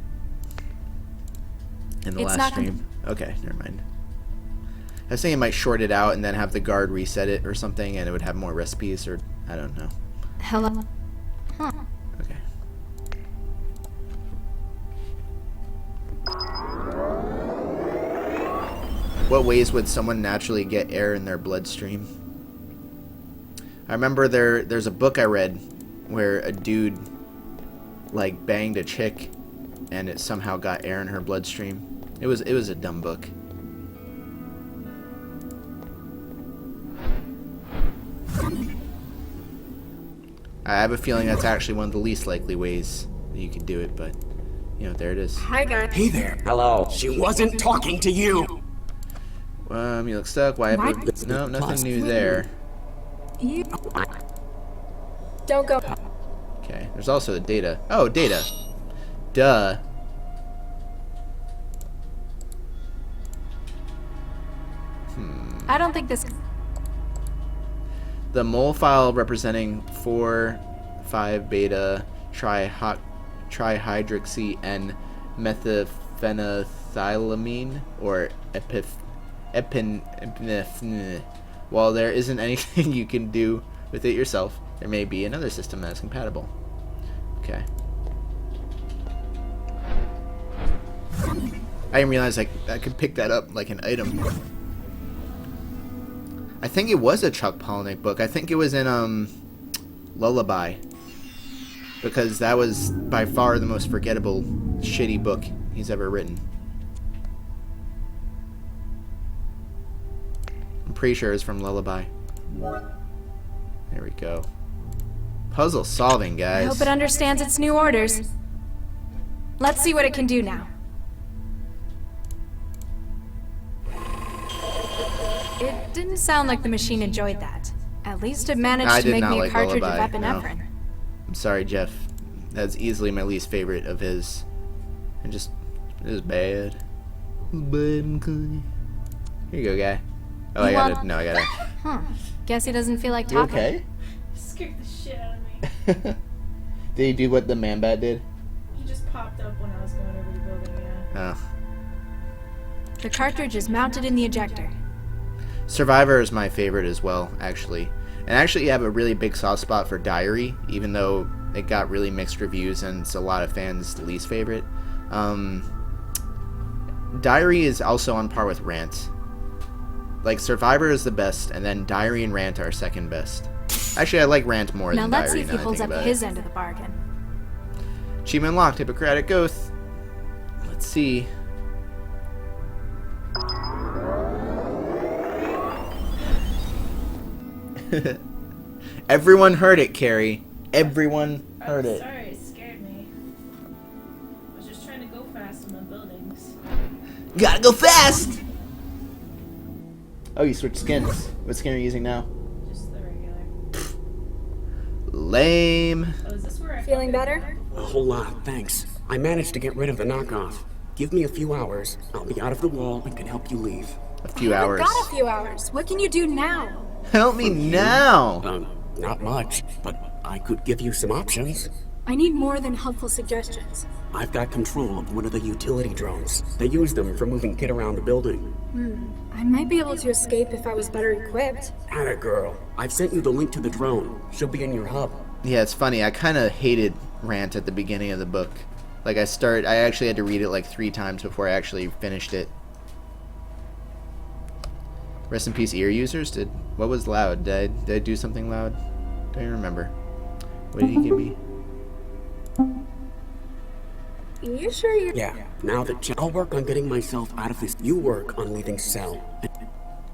[SPEAKER 1] in the
[SPEAKER 2] It's
[SPEAKER 1] last
[SPEAKER 2] not
[SPEAKER 1] stream. Okay, never mind. I was thinking it might short it out and then have the guard reset it or something and it would have more recipes or I don't know.
[SPEAKER 2] Hello. Huh.
[SPEAKER 1] Okay. What ways would someone naturally get air in their bloodstream? I remember there's a book I read where a dude like banged a chick and it somehow got air in her bloodstream. It was a dumb book. I have a feeling that's actually one of the least likely ways that you could do it, but you know, there it is.
[SPEAKER 8] Hi, guys.
[SPEAKER 5] Hey there.
[SPEAKER 4] Hello.
[SPEAKER 5] She wasn't talking to you.
[SPEAKER 1] You look stuck. Why?
[SPEAKER 5] What?
[SPEAKER 1] No, nothing new there.
[SPEAKER 8] You. Don't go.
[SPEAKER 1] Okay. There's also the data. Oh, data. Duh.
[SPEAKER 2] I don't think this.
[SPEAKER 1] The mole file representing 4,5 beta trihydroxy and methylphenethylamine or epinephrine. While there isn't anything you can do with it yourself, There may be another system that is compatible. Okay. I didn't realize I could pick that up like an item. I think it was a Chuck Palahniuk book. I think it was in Lullaby. Because that was by far the most forgettable, shitty book he's ever written. I'm pretty sure it's from Lullaby. There we go. Puzzle solving, guys.
[SPEAKER 2] I hope it understands its new orders. Let's see what it can do now. It didn't sound like the machine enjoyed that. At least it managed to make me a cartridge of epinephrine.
[SPEAKER 1] No. I'm sorry, Jeff. That's easily my least favorite of his. And just, it was bad. Here you go, guy. Oh, I got it.
[SPEAKER 2] Huh. Guess he doesn't feel like
[SPEAKER 1] You
[SPEAKER 2] talking.
[SPEAKER 1] okay?
[SPEAKER 8] Scared the shit out of me.
[SPEAKER 1] Did he do what the man bat did?
[SPEAKER 8] He just popped up when I was going over the building, yeah.
[SPEAKER 1] Oh.
[SPEAKER 2] The cartridge is mounted in the ejector.
[SPEAKER 1] Survivor is my favorite as well, actually. And actually, you have a really big soft spot for Diary, even though it got really mixed reviews and it's a lot of fans' least favorite. Diary is also on par with Rant. Like, Survivor is the best, and then Diary and Rant are second best. Actually, I like Rant more
[SPEAKER 2] Now
[SPEAKER 1] than
[SPEAKER 2] let's
[SPEAKER 1] Diary.
[SPEAKER 2] see if he pulls up his end of the bargain.
[SPEAKER 1] Achievement unlocked, Hippocratic Oath. Let's see. Everyone heard it, Carrie. Everyone heard it.
[SPEAKER 8] Sorry, it scared me. I was just trying to go fast in the buildings.
[SPEAKER 1] Gotta go fast! Oh, you switched skins. What skin are you using now?
[SPEAKER 8] Just the regular.
[SPEAKER 1] Lame.
[SPEAKER 8] Oh, is this where I
[SPEAKER 2] Feeling better?
[SPEAKER 5] A whole lot, thanks. I managed to get rid of the knockoff. Give me a few hours. I'll be out of the wall and can help you leave.
[SPEAKER 1] A few
[SPEAKER 2] I
[SPEAKER 1] hours.
[SPEAKER 2] got a few hours. What can you do now?
[SPEAKER 1] Help me now!
[SPEAKER 5] Not much, but I could give you some options.
[SPEAKER 2] I need more than helpful suggestions.
[SPEAKER 5] I've got control of one of the utility drones. They use them for moving Kid around the building.
[SPEAKER 2] I might be able to escape if I was better equipped.
[SPEAKER 5] Atta girl. I've sent you the link to the drone. She'll be in your hub.
[SPEAKER 1] Yeah, it's funny. I kind of hated Rant at the beginning of the book. Like, I actually had to read it like 3 times before I actually finished it. Rest in peace, ear users. What was loud? Did I do something loud? Don't even remember. What did he give me?
[SPEAKER 2] You sure you're...
[SPEAKER 5] Yeah, now that I'll work on getting myself out of this. You work on leaving cell.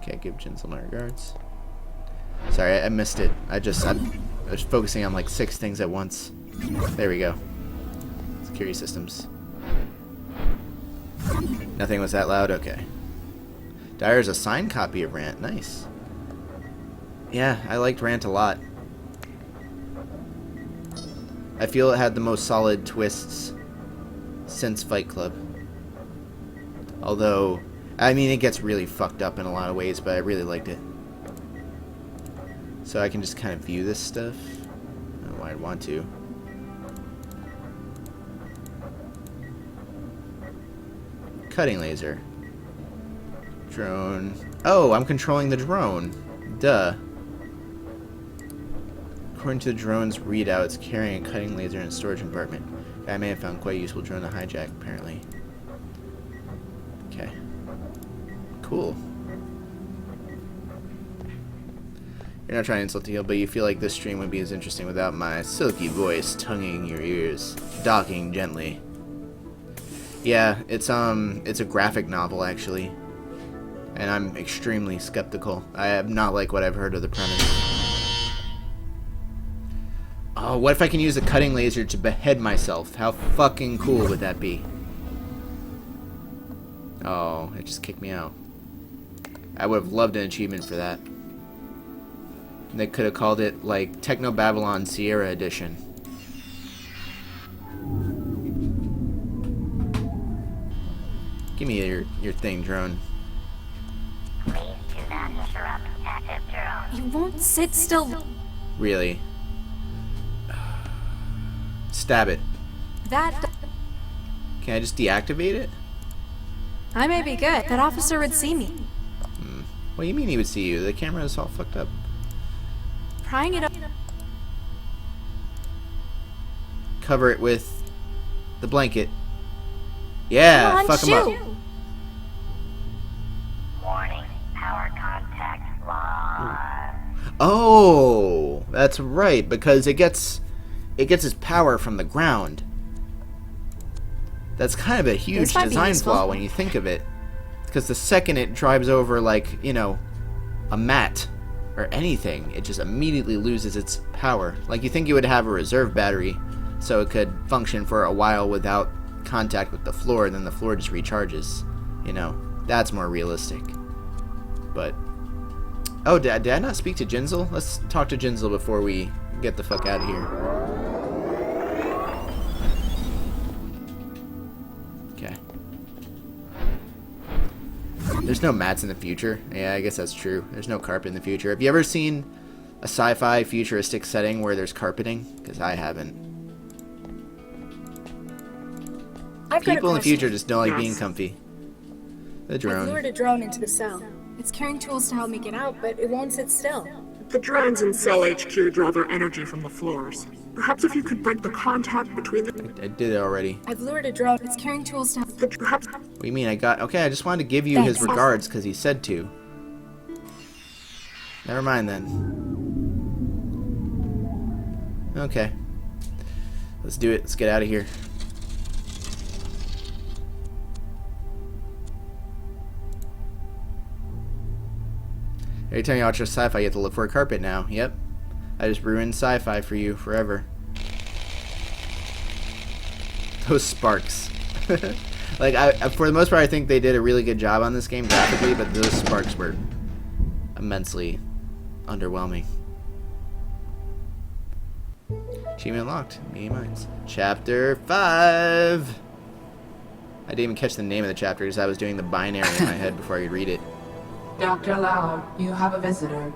[SPEAKER 1] Okay, give Jinsel my regards. Sorry, I missed it. I was focusing on like 6 things at once. There we go. Security systems. Nothing was that loud? Okay. Dyer's a signed copy of Rant. Nice. Yeah, I liked Rant a lot. I feel it had the most solid twists since Fight Club. Although, I mean, it gets really fucked up in a lot of ways, but I really liked it. So I can just kind of view this stuff. I don't know why I'd want to. Cutting laser. Drone. Oh, I'm controlling the drone. Duh. According to the drone's readout, it's carrying a cutting laser in a storage compartment. I may have found quite a useful drone to hijack, apparently. Okay. Cool. You're not trying to insult the heel, but you feel like this stream would be as interesting without my silky voice tonguing your ears, docking gently. Yeah, it's a graphic novel, actually. And I'm extremely skeptical. I have not liked what I've heard of the premise. Oh, what if I can use a cutting laser to behead myself? How fucking cool would that be? Oh, it just kicked me out. I would have loved an achievement for that. They could have called it, like, Technobabylon Sierra Edition. Give me your thing, drone.
[SPEAKER 9] Please do not interrupt active drone.
[SPEAKER 2] You won't sit still.
[SPEAKER 1] Really? Stab it.
[SPEAKER 2] That...
[SPEAKER 1] Can I just deactivate it?
[SPEAKER 2] I may be good. That officer would see me.
[SPEAKER 1] What do you mean he would see you? The camera is all fucked up.
[SPEAKER 2] Prying it up...
[SPEAKER 1] cover it with the blanket. Yeah,
[SPEAKER 2] Come on,
[SPEAKER 1] fuck him
[SPEAKER 2] shoot.
[SPEAKER 1] up.
[SPEAKER 9] Warning, power contact lost.
[SPEAKER 1] Oh, that's right, because it gets its power from the ground. That's kind of a huge
[SPEAKER 2] This might be
[SPEAKER 1] design
[SPEAKER 2] useful.
[SPEAKER 1] flaw when you think of it. Because the second it drives over, like, you know, a mat or anything, it just immediately loses its power. Like, you think you would have a reserve battery so it could function for a while without contact with the floor, and then the floor just recharges. You know, that's more realistic. But, oh, did I not speak to Jinzel? Let's talk to Jinzel before we get the fuck out of here. Okay. There's no mats in the future. Yeah, I guess that's true. There's no carpet in the future. Have you ever seen a sci-fi futuristic setting where there's carpeting? Because I haven't.
[SPEAKER 10] I've got a
[SPEAKER 1] People in the
[SPEAKER 10] question.
[SPEAKER 1] future just don't like being
[SPEAKER 3] Yes.
[SPEAKER 1] comfy. The
[SPEAKER 10] I've
[SPEAKER 1] drone.
[SPEAKER 10] lured a drone into the cell. It's carrying tools to help me get out, but it won't sit still.
[SPEAKER 3] The drones in Cell HQ draw their energy from the floors. Perhaps if you could break the contact between the...
[SPEAKER 1] I did it already.
[SPEAKER 10] I've lured a drone. It's carrying tools to help.
[SPEAKER 3] Perhaps...
[SPEAKER 1] What do you mean? I got... Okay, I just wanted to give you his
[SPEAKER 10] Thanks.
[SPEAKER 1] regards because he said to. Never mind then. Okay. Let's do it. Let's get out of here. Every time you watch a sci-fi, you have to look for a carpet now. Yep. I just ruined sci-fi for you forever. Those sparks. Like, for the most part, I think they did a really good job on this game graphically, but those sparks were immensely underwhelming. Achievement unlocked. Media Minds. Chapter 5. I didn't even catch the name of the chapter because I was doing the binary in my head before I could read it.
[SPEAKER 11] Dr. Lau, you have a visitor.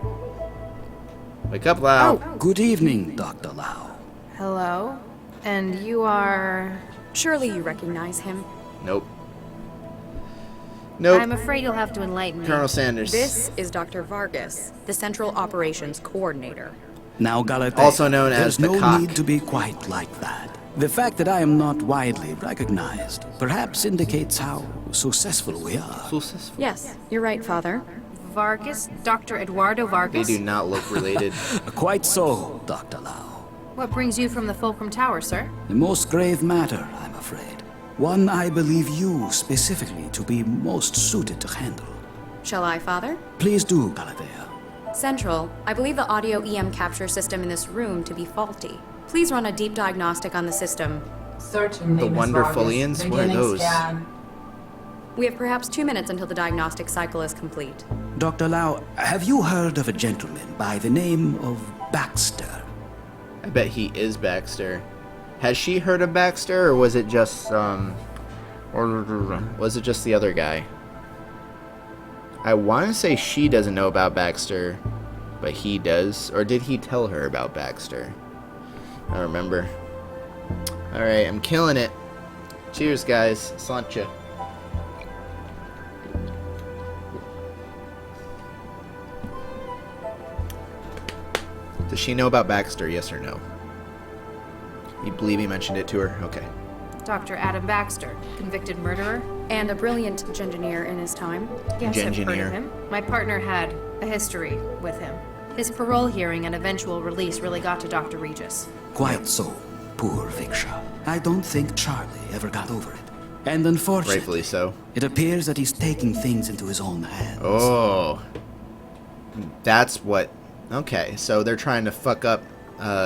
[SPEAKER 1] Wake up, Lau.
[SPEAKER 5] Oh, good evening, Dr. Lau.
[SPEAKER 12] Hello? And you are... Surely you recognize him.
[SPEAKER 1] Nope. Nope.
[SPEAKER 12] I'm afraid you'll have to enlighten me.
[SPEAKER 1] Colonel Sanders.
[SPEAKER 12] This is Dr. Vargas, the Central Operations Coordinator.
[SPEAKER 5] Now, Galate,
[SPEAKER 1] Also known as
[SPEAKER 5] there's
[SPEAKER 1] the
[SPEAKER 5] no
[SPEAKER 1] Cock.
[SPEAKER 5] need to be quite like that. The fact that I am not widely recognized perhaps indicates how successful we are.
[SPEAKER 1] Successful.
[SPEAKER 12] Yes, you're right, Father. Vargas? Dr. Eduardo
[SPEAKER 1] They
[SPEAKER 12] Vargas?
[SPEAKER 1] do not look related.
[SPEAKER 5] Quite so, Dr. Lau.
[SPEAKER 12] What brings you from the Fulcrum Tower, sir?
[SPEAKER 5] A most grave matter, I'm afraid. One I believe you specifically to be most suited to handle.
[SPEAKER 12] Shall I, Father?
[SPEAKER 5] Please do, Galatea.
[SPEAKER 12] Central, I believe the audio EM capture system in this room to be faulty. Please run a deep diagnostic on the system.
[SPEAKER 11] Certainly,
[SPEAKER 1] The
[SPEAKER 11] Miss
[SPEAKER 1] Wonderfulians?
[SPEAKER 11] Vargas.
[SPEAKER 1] What are
[SPEAKER 11] Beginning
[SPEAKER 1] those?
[SPEAKER 11] Scan.
[SPEAKER 12] We have perhaps 2 minutes until the diagnostic cycle is complete.
[SPEAKER 5] Dr. Lau, have you heard of a gentleman by the name of Baxter?
[SPEAKER 1] I bet he is Baxter. Has she heard of Baxter, or was it just, was it just the other guy? I want to say she doesn't know about Baxter, but he does. Or did he tell her about Baxter? I don't remember. Alright, I'm killing it. Cheers, guys. Sláinte. Does she know about Baxter, yes or no? You believe he mentioned it to her? Okay.
[SPEAKER 12] Dr. Adam Baxter, convicted murderer, and a brilliant engineer in his time. Yes, I've heard
[SPEAKER 1] Gengineer.
[SPEAKER 12] of him. My partner had a history with him. His parole hearing and eventual release really got to Dr. Regis.
[SPEAKER 5] Quite so, poor Viksha. I don't think Charlie ever got over it. And unfortunately,
[SPEAKER 1] Rightfully so.
[SPEAKER 5] it appears that he's taking things into his own hands.
[SPEAKER 1] Oh. That's what... Okay, so they're trying to fuck up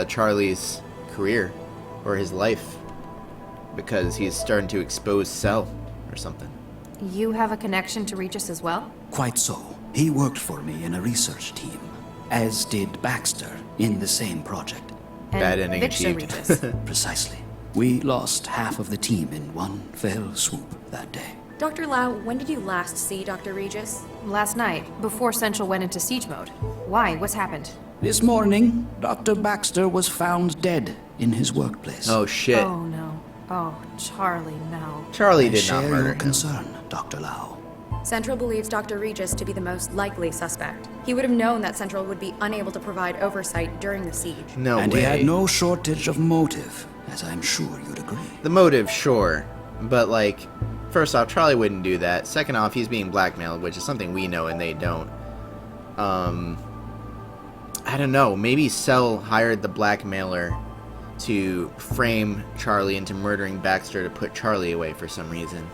[SPEAKER 1] Charlie's career, or his life, because he's starting to expose Cell, or something.
[SPEAKER 12] You have a connection to Regis as well?
[SPEAKER 5] Quite so. He worked for me in a research team, as did Baxter in the same project.
[SPEAKER 12] And
[SPEAKER 1] Bad ending
[SPEAKER 12] Viksha
[SPEAKER 1] achieved.
[SPEAKER 12] Regis.
[SPEAKER 5] Precisely. We lost half of the team in one fell swoop that day.
[SPEAKER 12] Dr. Lau, when did you last see Dr. Regis? Last night, before Central went into siege mode. Why? What's happened?
[SPEAKER 5] This morning, Dr. Baxter was found dead in his workplace.
[SPEAKER 1] Oh, shit.
[SPEAKER 12] Oh, no. Oh, Charlie, no.
[SPEAKER 1] Charlie
[SPEAKER 5] I
[SPEAKER 1] did
[SPEAKER 5] share
[SPEAKER 1] not murder
[SPEAKER 5] your
[SPEAKER 1] him.
[SPEAKER 5] concern, Dr. Lau.
[SPEAKER 12] Central believes Dr. Regis to be the most likely suspect. He would have known that Central would be unable to provide oversight during the siege.
[SPEAKER 1] No
[SPEAKER 5] And
[SPEAKER 1] way.
[SPEAKER 5] he had no shortage of motive,
[SPEAKER 13] as I'm sure you'd agree.
[SPEAKER 1] The motive, sure. But, like, first off, Charlie wouldn't do that. Second off, he's being blackmailed, which is something we know and they don't. I don't know. Maybe Cell hired the blackmailer to frame Charlie into murdering Baxter to put Charlie away for some reason.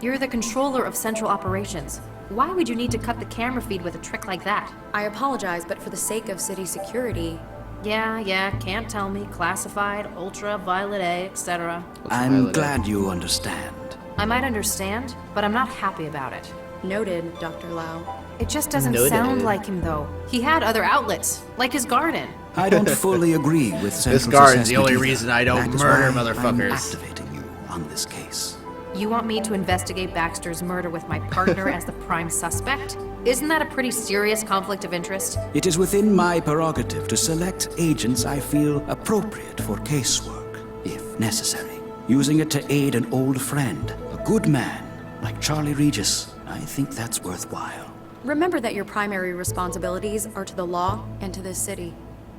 [SPEAKER 14] You're the controller of Central Operations. Why would you need to cut the camera feed with a trick like that?
[SPEAKER 12] I apologize, but for the sake of city security...
[SPEAKER 14] Yeah, can't tell me. Classified, ultraviolet A, etc.
[SPEAKER 13] I'm glad you understand.
[SPEAKER 14] I might understand, but I'm not happy about it.
[SPEAKER 12] Noted, Dr. Lau.
[SPEAKER 14] It just doesn't sound like him, though. He had other outlets, like his garden.
[SPEAKER 13] I don't fully agree with Central's
[SPEAKER 1] This garden's the
[SPEAKER 13] assessment
[SPEAKER 1] only
[SPEAKER 13] either.
[SPEAKER 1] reason I don't
[SPEAKER 13] That is
[SPEAKER 1] murder
[SPEAKER 13] why
[SPEAKER 1] motherfuckers.
[SPEAKER 13] I'm activating you on this case.
[SPEAKER 14] You want me to investigate Baxter's murder with my partner as the prime suspect? Isn't that a pretty serious conflict of interest?
[SPEAKER 13] It is within my prerogative to select agents I feel appropriate for casework, if necessary. Using it to aid an old friend, a good man, like Charlie Regis, I think that's worthwhile.
[SPEAKER 12] Remember that your primary responsibilities are to the law and to this city.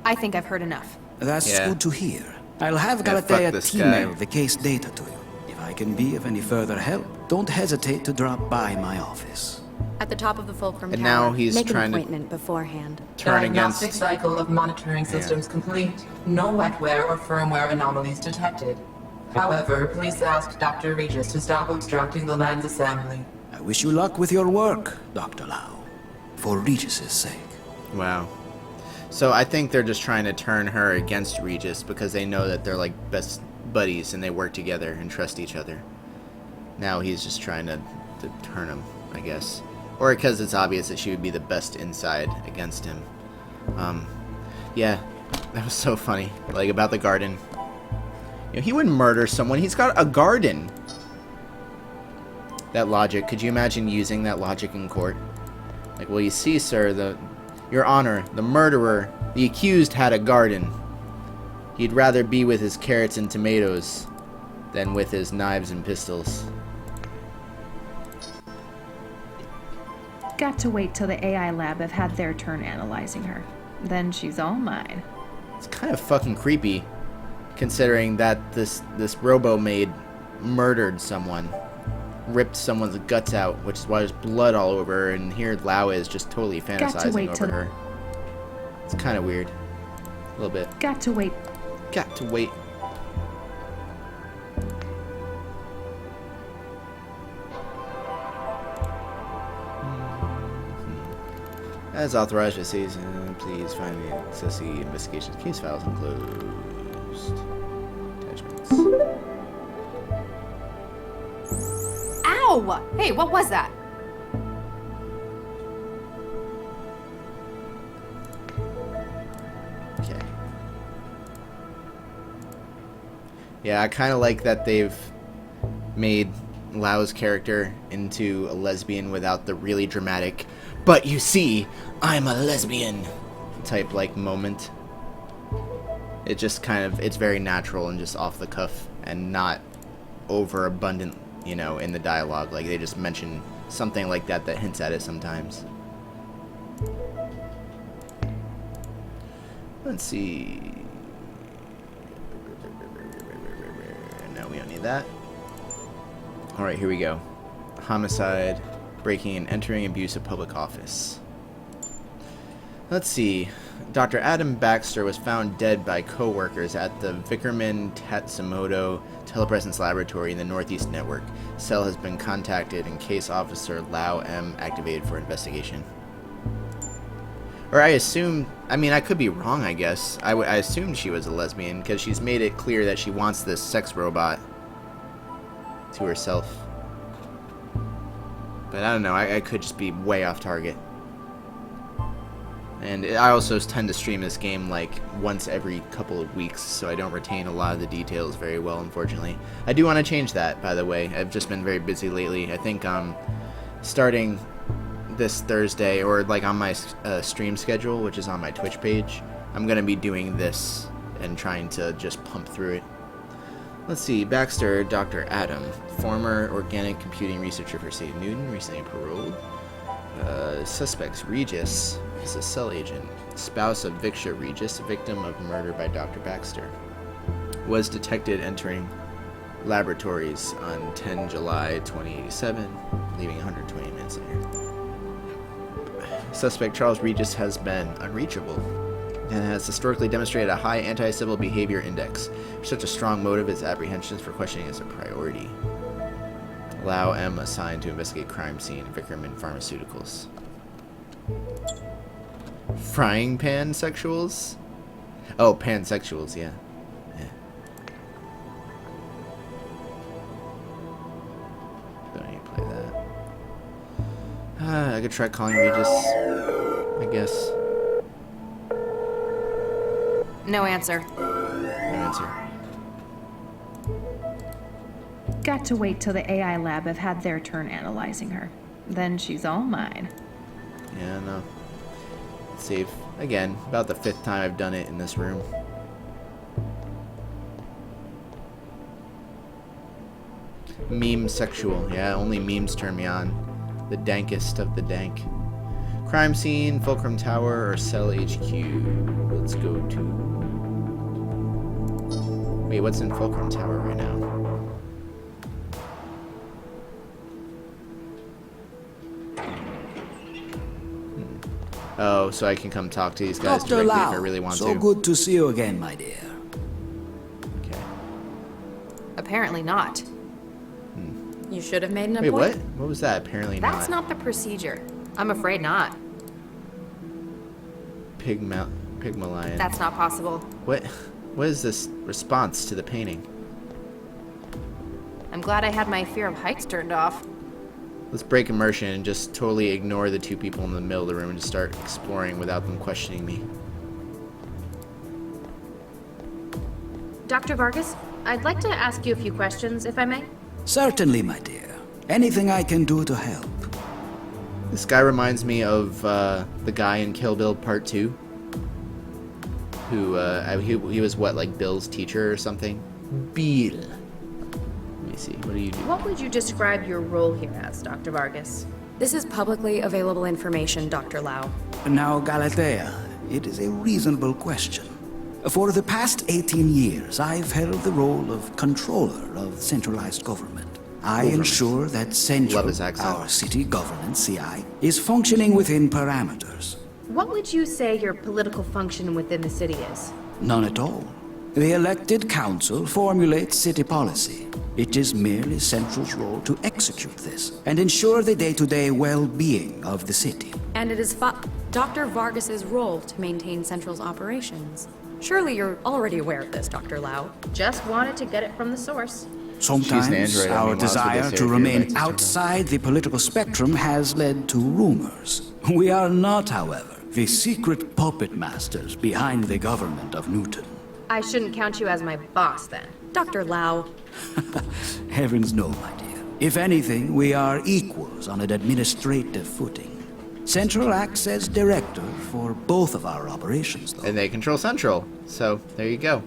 [SPEAKER 14] I think I've heard enough.
[SPEAKER 13] That's good to hear. I'll have
[SPEAKER 1] Yeah, fuck
[SPEAKER 13] Galatea
[SPEAKER 1] this
[SPEAKER 13] email
[SPEAKER 1] guy.
[SPEAKER 13] the case data to you. If I can be of any further help, don't hesitate to drop by my office.
[SPEAKER 12] At the top of the Fulcrum
[SPEAKER 1] And
[SPEAKER 12] Tower.
[SPEAKER 1] now he's
[SPEAKER 12] Make
[SPEAKER 1] trying
[SPEAKER 12] an
[SPEAKER 1] to
[SPEAKER 12] appointment beforehand.
[SPEAKER 1] turn
[SPEAKER 11] Diagnostic
[SPEAKER 1] against...
[SPEAKER 11] cycle of monitoring systems complete. No wetware or firmware anomalies detected. However, please ask Dr. Regis to stop obstructing the lens assembly.
[SPEAKER 13] I wish you luck with your work, Dr. Lau. For Regis's sake.
[SPEAKER 1] Wow. So I think they're just trying to turn her against Regis because they know that they're like best buddies and they work together and trust each other. Now he's just trying to turn him, I guess. Or because it's obvious that she would be the best inside against him. Yeah, that was so funny. Like, about the garden. You know, he wouldn't murder someone. He's got a garden. That logic. Could you imagine using that logic in court? Like, well, you see, sir, Your Honor, the murderer, the accused had a garden. He'd rather be with his carrots and tomatoes than with his knives and pistols.
[SPEAKER 8] Got to wait till the AI lab have had their turn analyzing her. Then she's all mine.
[SPEAKER 1] It's kind of fucking creepy, considering that this robo-maid murdered someone. Ripped someone's guts out, which is why there's blood all over her, and here Lau is just totally fantasizing over her. It's kind of weird. A little bit.
[SPEAKER 8] Got to wait.
[SPEAKER 1] Got to wait. As authorized by season, please find the SSC investigations case files enclosed. Attachments.
[SPEAKER 14] Ow! Hey, what was that?
[SPEAKER 1] Okay. Yeah, I kind of like that they've made Lau's character into a lesbian without the really dramatic, but you see, I'm a lesbian type like moment. It just kind of, it's very natural and just off the cuff and not overabundant, you know, in the dialogue. Like they just mention something like that that hints at it sometimes. Let's see. No, we don't need that. Alright, here we go. Homicide, breaking and entering abuse of public office. Let's see. Dr. Adam Baxter was found dead by co-workers at the Vickerman Tatsumoto Telepresence Laboratory in the Northeast Network. Cell has been contacted and case officer Lau M. activated for investigation. Or I assume, I mean, I could be wrong, I guess. I assumed she was a lesbian because she's made it clear that she wants this sex robot to herself. But I don't know, I could just be way off target. And I also tend to stream this game like once every couple of weeks, so I don't retain a lot of the details very well, unfortunately. I do want to change that, by the way. I've just been very busy lately. I think starting this Thursday, or like on my stream schedule, which is on my Twitch page, I'm going to be doing this and trying to just pump through it. Let's see, Baxter, Dr. Adam, former organic computing researcher for State Newton, recently paroled. Suspects Regis is a cell agent, spouse of Victor Regis, victim of murder by Dr. Baxter. Was detected entering laboratories on 10 July 2087, leaving 120 minutes later. Suspect Charles Regis has been unreachable and has historically demonstrated a high anti-civil behavior index. For such a strong motive, his apprehensions for questioning is a priority. Allow M assigned to investigate crime scene, Vickerman Pharmaceuticals. Frying pan sexuals? Oh, pansexuals, yeah. Don't need to play that. I could try calling Regis, I guess.
[SPEAKER 14] No answer.
[SPEAKER 1] No answer.
[SPEAKER 15] Got to wait till the AI lab have had their turn analyzing her. Then she's all mine.
[SPEAKER 1] Yeah, no. Let's see if, again, about the 5th time I've done it in this room. Meme sexual. Yeah, only memes turn me on. The dankest of the dank. Crime scene, Fulcrum Tower, or Cell HQ. Let's go to... Wait, what's in Fulcrum Tower right now? Oh, so I can come talk to these guys
[SPEAKER 13] Dr.
[SPEAKER 1] directly
[SPEAKER 13] Lau,
[SPEAKER 1] if I really want
[SPEAKER 13] so
[SPEAKER 1] to.
[SPEAKER 13] good to see you again, my dear.
[SPEAKER 1] Okay.
[SPEAKER 14] Apparently not.
[SPEAKER 12] You should have made an
[SPEAKER 1] Wait, what?
[SPEAKER 12] appointment.
[SPEAKER 1] What was that? Apparently
[SPEAKER 14] That's
[SPEAKER 1] not.
[SPEAKER 14] not the procedure. I'm afraid not.
[SPEAKER 1] Pygmalion.
[SPEAKER 14] That's not possible.
[SPEAKER 1] What is this response to the painting?
[SPEAKER 14] I'm glad I had my fear of heights turned off.
[SPEAKER 1] Let's break immersion and just totally ignore the 2 people in the middle of the room and just start exploring without them questioning me.
[SPEAKER 14] Dr. Vargas, I'd like to ask you a few questions, if I may.
[SPEAKER 13] Certainly, my dear. Anything I can do to help.
[SPEAKER 1] This guy reminds me of the guy in Kill Bill Part 2. Who, he was what, like Bill's teacher or something? Bill. Let me see, what do you do?
[SPEAKER 14] What would you describe your role here as, Dr. Vargas?
[SPEAKER 12] This is publicly available information, Dr. Lau.
[SPEAKER 13] Now, Galatea, it is a reasonable question. For the past 18 years, I've held the role of controller of centralized government. I ensure that Central, our city governance, CI, is functioning within parameters.
[SPEAKER 14] What would you say your political function within the city is?
[SPEAKER 13] None at all. The elected council formulates city policy. It is merely Central's role to execute this and ensure the day-to-day well-being of the city.
[SPEAKER 12] And it is Dr. Vargas's role to maintain Central's operations. Surely you're already aware of this, Dr. Lau.
[SPEAKER 14] Just wanted to get it from the source.
[SPEAKER 13] Sometimes our desire to remain outside the political spectrum has led to rumors. We are not, however, the secret puppet masters behind the government of Newton.
[SPEAKER 14] I shouldn't count you as my boss, then.
[SPEAKER 12] Dr. Lau.
[SPEAKER 13] Heavens no, my dear. If anything, we are equals on an administrative footing. Central acts as director for both of our operations, though.
[SPEAKER 1] And they control Central, so there you go.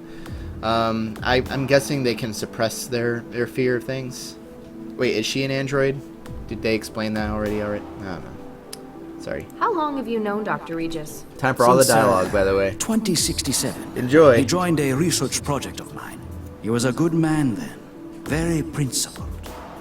[SPEAKER 1] I'm guessing they can suppress their fear of things. Wait, is she an android? Did they explain that already? I don't know. Sorry.
[SPEAKER 14] How long have you known Dr. Regis?
[SPEAKER 1] Time for all the dialogue, by the way.
[SPEAKER 13] 2067.
[SPEAKER 1] Enjoy.
[SPEAKER 13] He joined a research project of mine. He was a good man then. Very principled.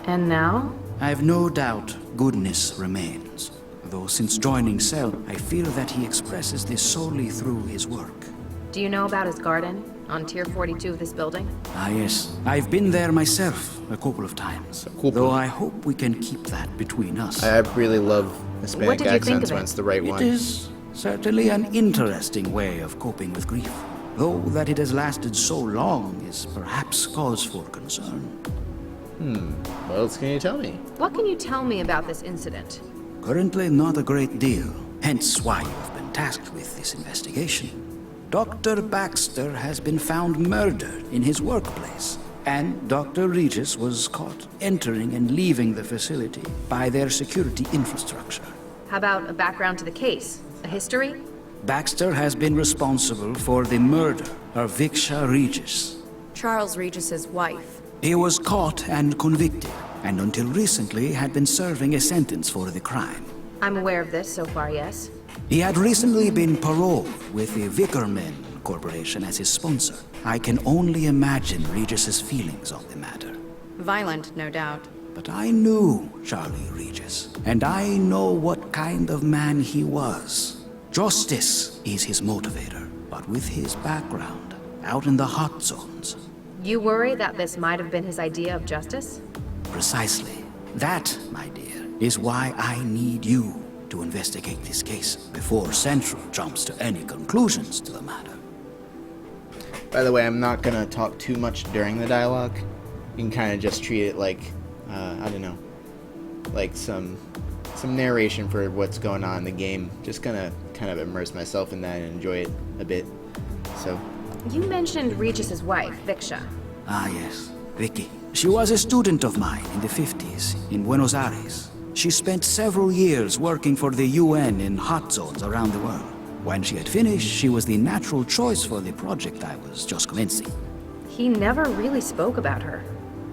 [SPEAKER 14] And now?
[SPEAKER 13] I have no doubt goodness remains. Though since joining Cell, I feel that he expresses this solely through his work.
[SPEAKER 14] Do you know about his garden on Tier 42 of this building?
[SPEAKER 13] Ah, yes. I've been there myself a couple of times. Though I hope we can keep that between us.
[SPEAKER 1] I really love Hispanic accents when it's the right one.
[SPEAKER 13] It is certainly an interesting way of coping with grief. Though that it has lasted so long is perhaps cause for concern.
[SPEAKER 1] What else can you tell me?
[SPEAKER 14] What can you tell me about this incident?
[SPEAKER 13] Currently not a great deal, hence why you've been tasked with this investigation. Dr. Baxter has been found murdered in his workplace, and Dr. Regis was caught entering and leaving the facility by their security infrastructure.
[SPEAKER 14] How about a background to the case? A history?
[SPEAKER 13] Baxter has been responsible for the murder of Victor Regis,
[SPEAKER 12] Charles Regis's wife.
[SPEAKER 13] He was caught and convicted, and until recently had been serving a sentence for the crime.
[SPEAKER 14] I'm aware of this so far, yes.
[SPEAKER 13] He had recently been paroled with the Vickerman Corporation as his sponsor. I can only imagine Regis's feelings on the matter.
[SPEAKER 12] Violent, no doubt.
[SPEAKER 13] But I knew Charlie Regis, and I know what kind of man he was. Justice is his motivator, but with his background, out in the hot zones.
[SPEAKER 14] You worry that this might have been his idea of justice?
[SPEAKER 13] Precisely. That, my dear, is why I need you to investigate this case before Central jumps to any conclusions to the matter.
[SPEAKER 1] By the way, I'm not gonna talk too much during the dialogue. You can kind of just treat it like, I don't know, like some narration for what's going on in the game. Just gonna kind of immerse myself in that and enjoy it a bit. So.
[SPEAKER 14] You mentioned Regis's wife, Viksha.
[SPEAKER 13] Ah, yes, Vicky. She was a student of mine in the 50s in Buenos Aires. She spent several years working for the UN in hot zones around the world. When she had finished, she was the natural choice for the project I was just commencing.
[SPEAKER 14] He never really spoke about her.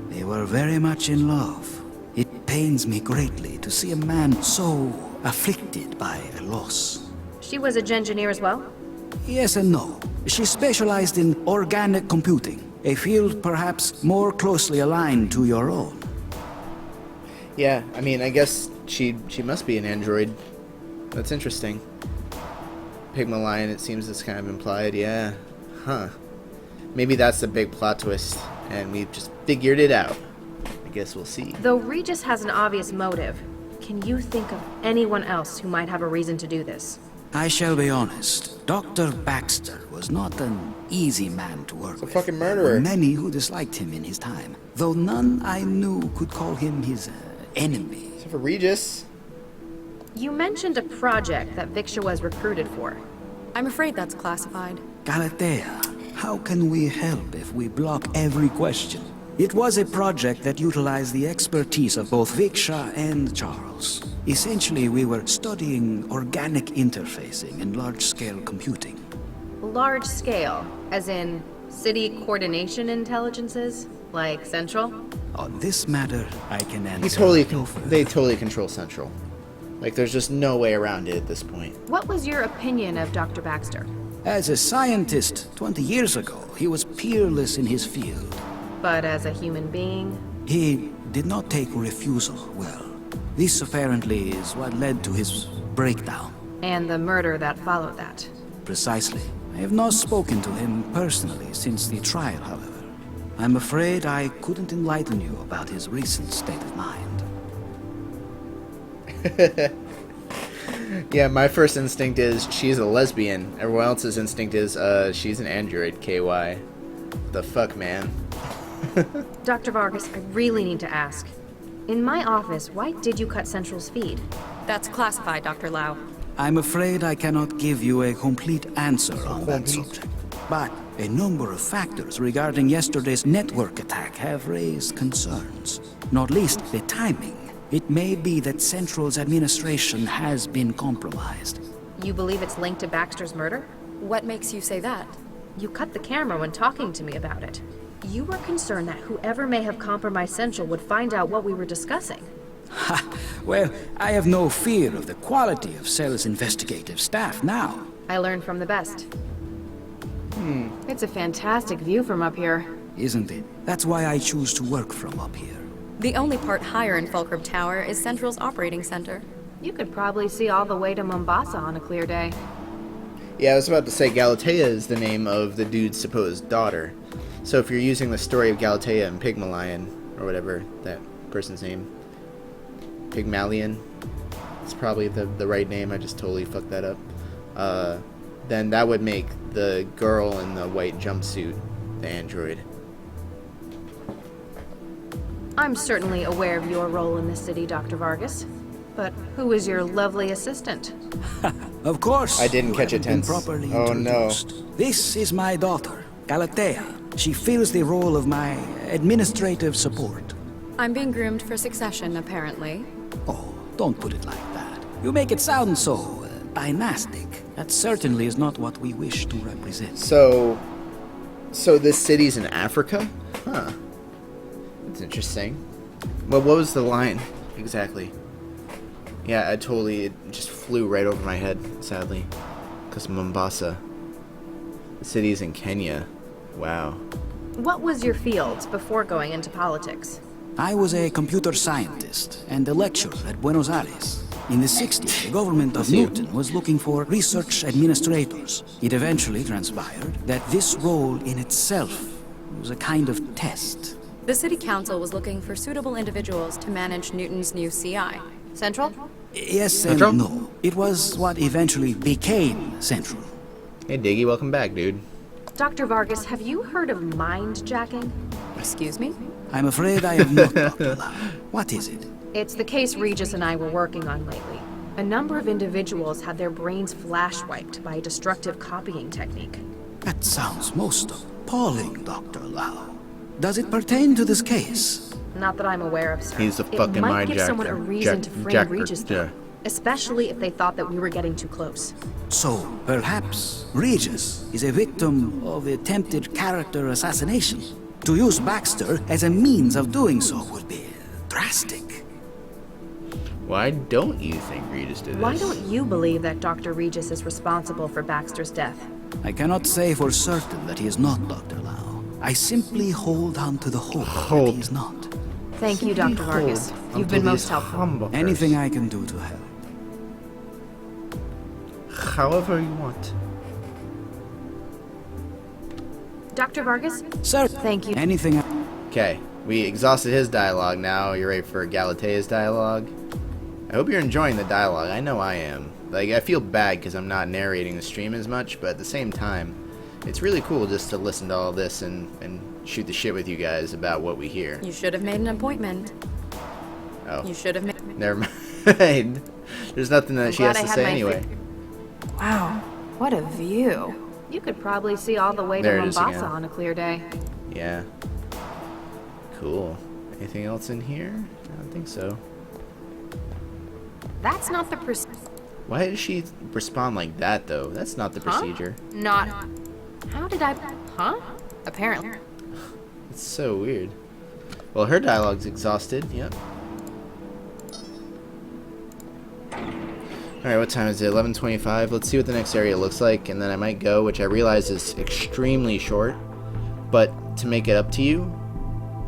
[SPEAKER 13] They were very much in love. It pains me greatly to see a man so afflicted by a loss.
[SPEAKER 14] She was a engineer as well?
[SPEAKER 13] Yes and no. She specialized in organic computing, a field perhaps more closely aligned to your own.
[SPEAKER 1] Yeah, I mean, I guess she must be an android. That's interesting. Pygmalion, it seems it's kind of implied, yeah. Huh. Maybe that's the big plot twist, and we've just figured it out. I guess we'll see.
[SPEAKER 14] Though Regis has an obvious motive, can you think of anyone else who might have a reason to do this?
[SPEAKER 13] I shall be honest. Dr. Baxter was not an easy man to work with.
[SPEAKER 1] A fucking murderer.
[SPEAKER 13] There were many who disliked him in his time, though none I knew could call him his enemy.
[SPEAKER 1] Except for Regis.
[SPEAKER 14] You mentioned a project that Viksha was recruited for.
[SPEAKER 12] I'm afraid that's classified.
[SPEAKER 13] Galatea, how can we help if we block every question? It was a project that utilized the expertise of both Viksha and Charles. Essentially, we were studying organic interfacing and large-scale computing.
[SPEAKER 14] Large scale, as in city coordination intelligences, like Central?
[SPEAKER 13] On this matter, I can answer.
[SPEAKER 1] They totally control Central. Like, there's just no way around it at this point.
[SPEAKER 14] What was your opinion of Dr. Baxter?
[SPEAKER 13] As a scientist 20 years ago, he was peerless in his field.
[SPEAKER 14] But as a human being?
[SPEAKER 13] He did not take refusal well. This apparently is what led to his breakdown.
[SPEAKER 14] And the murder that followed that.
[SPEAKER 13] Precisely. I have not spoken to him personally since the trial, however. I'm afraid I couldn't enlighten you about his recent state of mind.
[SPEAKER 1] Yeah, my first instinct is she's a lesbian. Everyone else's instinct is she's an android, KY. The fuck, man?
[SPEAKER 14] Dr. Vargas, I really need to ask. In my office, why did you cut Central's feed?
[SPEAKER 12] That's classified, Dr. Lau.
[SPEAKER 13] I'm afraid I cannot give you a complete answer on that subject. But a number of factors regarding yesterday's network attack have raised concerns. Not least the timing. It may be that Central's administration has been compromised.
[SPEAKER 14] You believe it's linked to Baxter's murder?
[SPEAKER 12] What makes you say that?
[SPEAKER 14] You cut the camera when talking to me about it. You were concerned that whoever may have compromised Central would find out what we were discussing.
[SPEAKER 13] Ha! Well, I have no fear of the quality of Cell's investigative staff now.
[SPEAKER 14] I learned from the best. It's a fantastic view from up here.
[SPEAKER 13] Isn't it? That's why I choose to work from up here.
[SPEAKER 12] The only part higher in Fulcrum Tower is Central's operating center.
[SPEAKER 14] You could probably see all the way to Mombasa on a clear day.
[SPEAKER 1] Yeah, I was about to say Galatea is the name of the dude's supposed daughter. So if you're using the story of Galatea and Pygmalion, or whatever that person's name, Pygmalion, it's probably the right name, I just totally fucked that up, then that would make the girl in the white jumpsuit the android.
[SPEAKER 14] I'm certainly aware of your role in the city, Dr. Vargas. But who is your lovely assistant?
[SPEAKER 13] Of course.
[SPEAKER 1] I didn't catch it, tense. Oh no.
[SPEAKER 13] This is my daughter, Galatea. She fills the role of my administrative support.
[SPEAKER 12] I'm being groomed for succession, apparently.
[SPEAKER 13] Oh, don't put it like that. You make it sound so dynastic. That certainly is not what we wish to represent.
[SPEAKER 1] So this city's in Africa? Huh. That's interesting. Well, what was the line exactly? Yeah, it just flew right over my head, sadly. Because Mombasa. The city's in Kenya. Wow.
[SPEAKER 14] What was your field before going into politics?
[SPEAKER 13] I was a computer scientist and a lecturer at Buenos Aires. In the 60s, the government of Newton was looking for research administrators. It eventually transpired that this role in itself was a kind of test.
[SPEAKER 12] The city council was looking for suitable individuals to manage Newton's new CI. Central?
[SPEAKER 13] Yes and no. It was what eventually became Central.
[SPEAKER 1] Hey Diggy, welcome back, dude.
[SPEAKER 14] Dr. Vargas, have you heard of mind-jacking?
[SPEAKER 12] Excuse me?
[SPEAKER 13] I'm afraid I have not, Dr. Lau. What is it?
[SPEAKER 14] It's the case Regis and I were working on lately. A number of individuals had their brains flash-wiped by a destructive copying technique.
[SPEAKER 13] That sounds most appalling, Dr. Lau. Does it pertain to this case?
[SPEAKER 14] Not that I'm aware of, sir.
[SPEAKER 1] He's a fucking
[SPEAKER 14] It might
[SPEAKER 1] mindjacker.
[SPEAKER 14] give someone a reason to frame Regis, though. Especially if they thought that we were getting too close.
[SPEAKER 13] So, perhaps Regis is a victim of the attempted character assassination. To use Baxter as a means of doing so would be drastic.
[SPEAKER 1] Why don't you think Regis did this?
[SPEAKER 14] Why don't you believe that Dr. Regis is responsible for Baxter's death?
[SPEAKER 13] I cannot say for certain that he is not, Dr. Lau. I simply hold on to the hope that he is not.
[SPEAKER 14] Thank you, Dr. Vargas. You've been most helpful.
[SPEAKER 13] Anything I can do to help.
[SPEAKER 1] However you want.
[SPEAKER 14] Dr. Vargas?
[SPEAKER 13] Sir,
[SPEAKER 14] thank you.
[SPEAKER 13] Anything.
[SPEAKER 1] Okay, we exhausted his dialogue. Now you're ready for Galatea's dialogue. I hope you're enjoying the dialogue. I know I am. Like, I feel bad because I'm not narrating the stream as much, but at the same time, it's really cool just to listen to all this and shoot the shit with you guys about what we hear.
[SPEAKER 12] You should have made an appointment.
[SPEAKER 1] Oh.
[SPEAKER 12] You should have made...
[SPEAKER 1] Never mind. There's nothing that she has to say anyway.
[SPEAKER 14] Wow, what a view. You could probably see all the way to Mombasa on a clear day.
[SPEAKER 1] Yeah. Cool. Anything else in here? I don't think so.
[SPEAKER 14] That's not the
[SPEAKER 1] Why does she respond like that, though? That's not the procedure.
[SPEAKER 14] Not... How did I... Huh? Apparently.
[SPEAKER 1] It's so weird. Well, her dialogue's exhausted. Yep. Alright, what time is it? 11:25. Let's see what the next area looks like, and then I might go, which I realize is extremely short. But to make it up to you,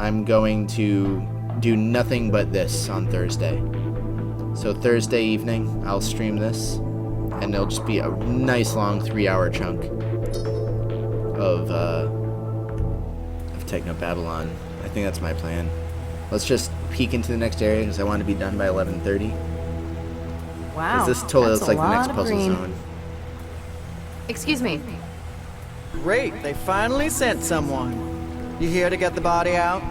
[SPEAKER 1] I'm going to do nothing but this on Thursday. So Thursday evening, I'll stream this, and it'll just be a nice long 3-hour chunk of Technobabylon. I think that's my plan. Let's just peek into the next area because I want to be done by 11:30.
[SPEAKER 14] Wow,
[SPEAKER 1] this totally looks like the next
[SPEAKER 14] of
[SPEAKER 1] puzzle
[SPEAKER 14] green.
[SPEAKER 1] zone.
[SPEAKER 14] Excuse me.
[SPEAKER 16] Great, they finally sent someone. You here to get the body out?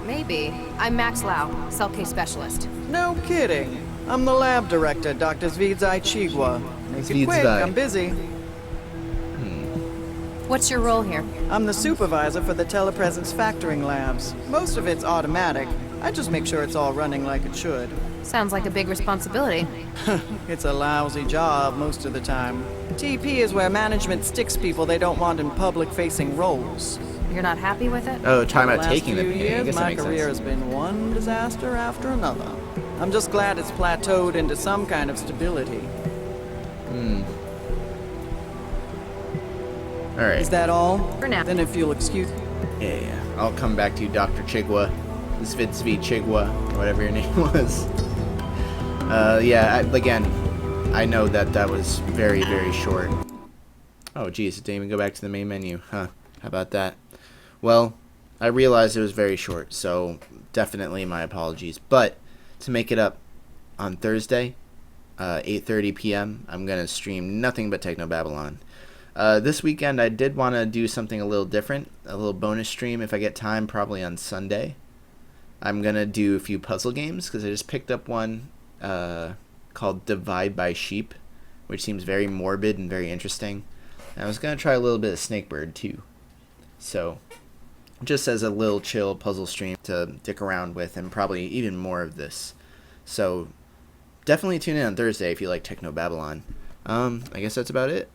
[SPEAKER 14] Maybe. I'm Max Lau, cell case specialist.
[SPEAKER 16] No kidding. I'm the lab director, Dr. Zvidzai Chigwa. Make it quick, I'm busy.
[SPEAKER 14] What's your role here?
[SPEAKER 16] I'm the supervisor for the telepresence factoring labs. Most of it's automatic. I just make sure it's all running like it should.
[SPEAKER 14] Sounds like a big responsibility.
[SPEAKER 16] It's a lousy job most of the time. TP is where management sticks people they don't want in public-facing roles.
[SPEAKER 14] You're not happy with it?
[SPEAKER 1] Oh, talking about
[SPEAKER 16] last
[SPEAKER 1] taking the
[SPEAKER 16] few
[SPEAKER 1] pain. I
[SPEAKER 16] years,
[SPEAKER 1] guess that
[SPEAKER 16] my
[SPEAKER 1] makes
[SPEAKER 16] career
[SPEAKER 1] sense.
[SPEAKER 16] has been one disaster after another. I'm just glad it's plateaued into some kind of stability.
[SPEAKER 1] Alright.
[SPEAKER 16] Is that all?
[SPEAKER 14] For now.
[SPEAKER 16] Then if you'll excuse...
[SPEAKER 1] Yeah. I'll come back to you, Dr. Chigwa. Zvidzvi Chigwa, or whatever your name was. Again, I know that was very, very short. Oh, geez, it didn't even go back to the main menu. Huh. How about that? Well, I realized it was very short, so definitely my apologies. But to make it up on Thursday, 8:30 p.m., I'm going to stream nothing but Technobabylon. This weekend, I did want to do something a little different, a little bonus stream if I get time, probably on Sunday. I'm going to do a few puzzle games because I just picked up one called Divide by Sheep, which seems very morbid and very interesting. And I was going to try a little bit of Snakebird too. So, just as a little chill puzzle stream to dick around with, and probably even more of this. So, definitely tune in on Thursday if you like Technobabylon. I guess that's about it.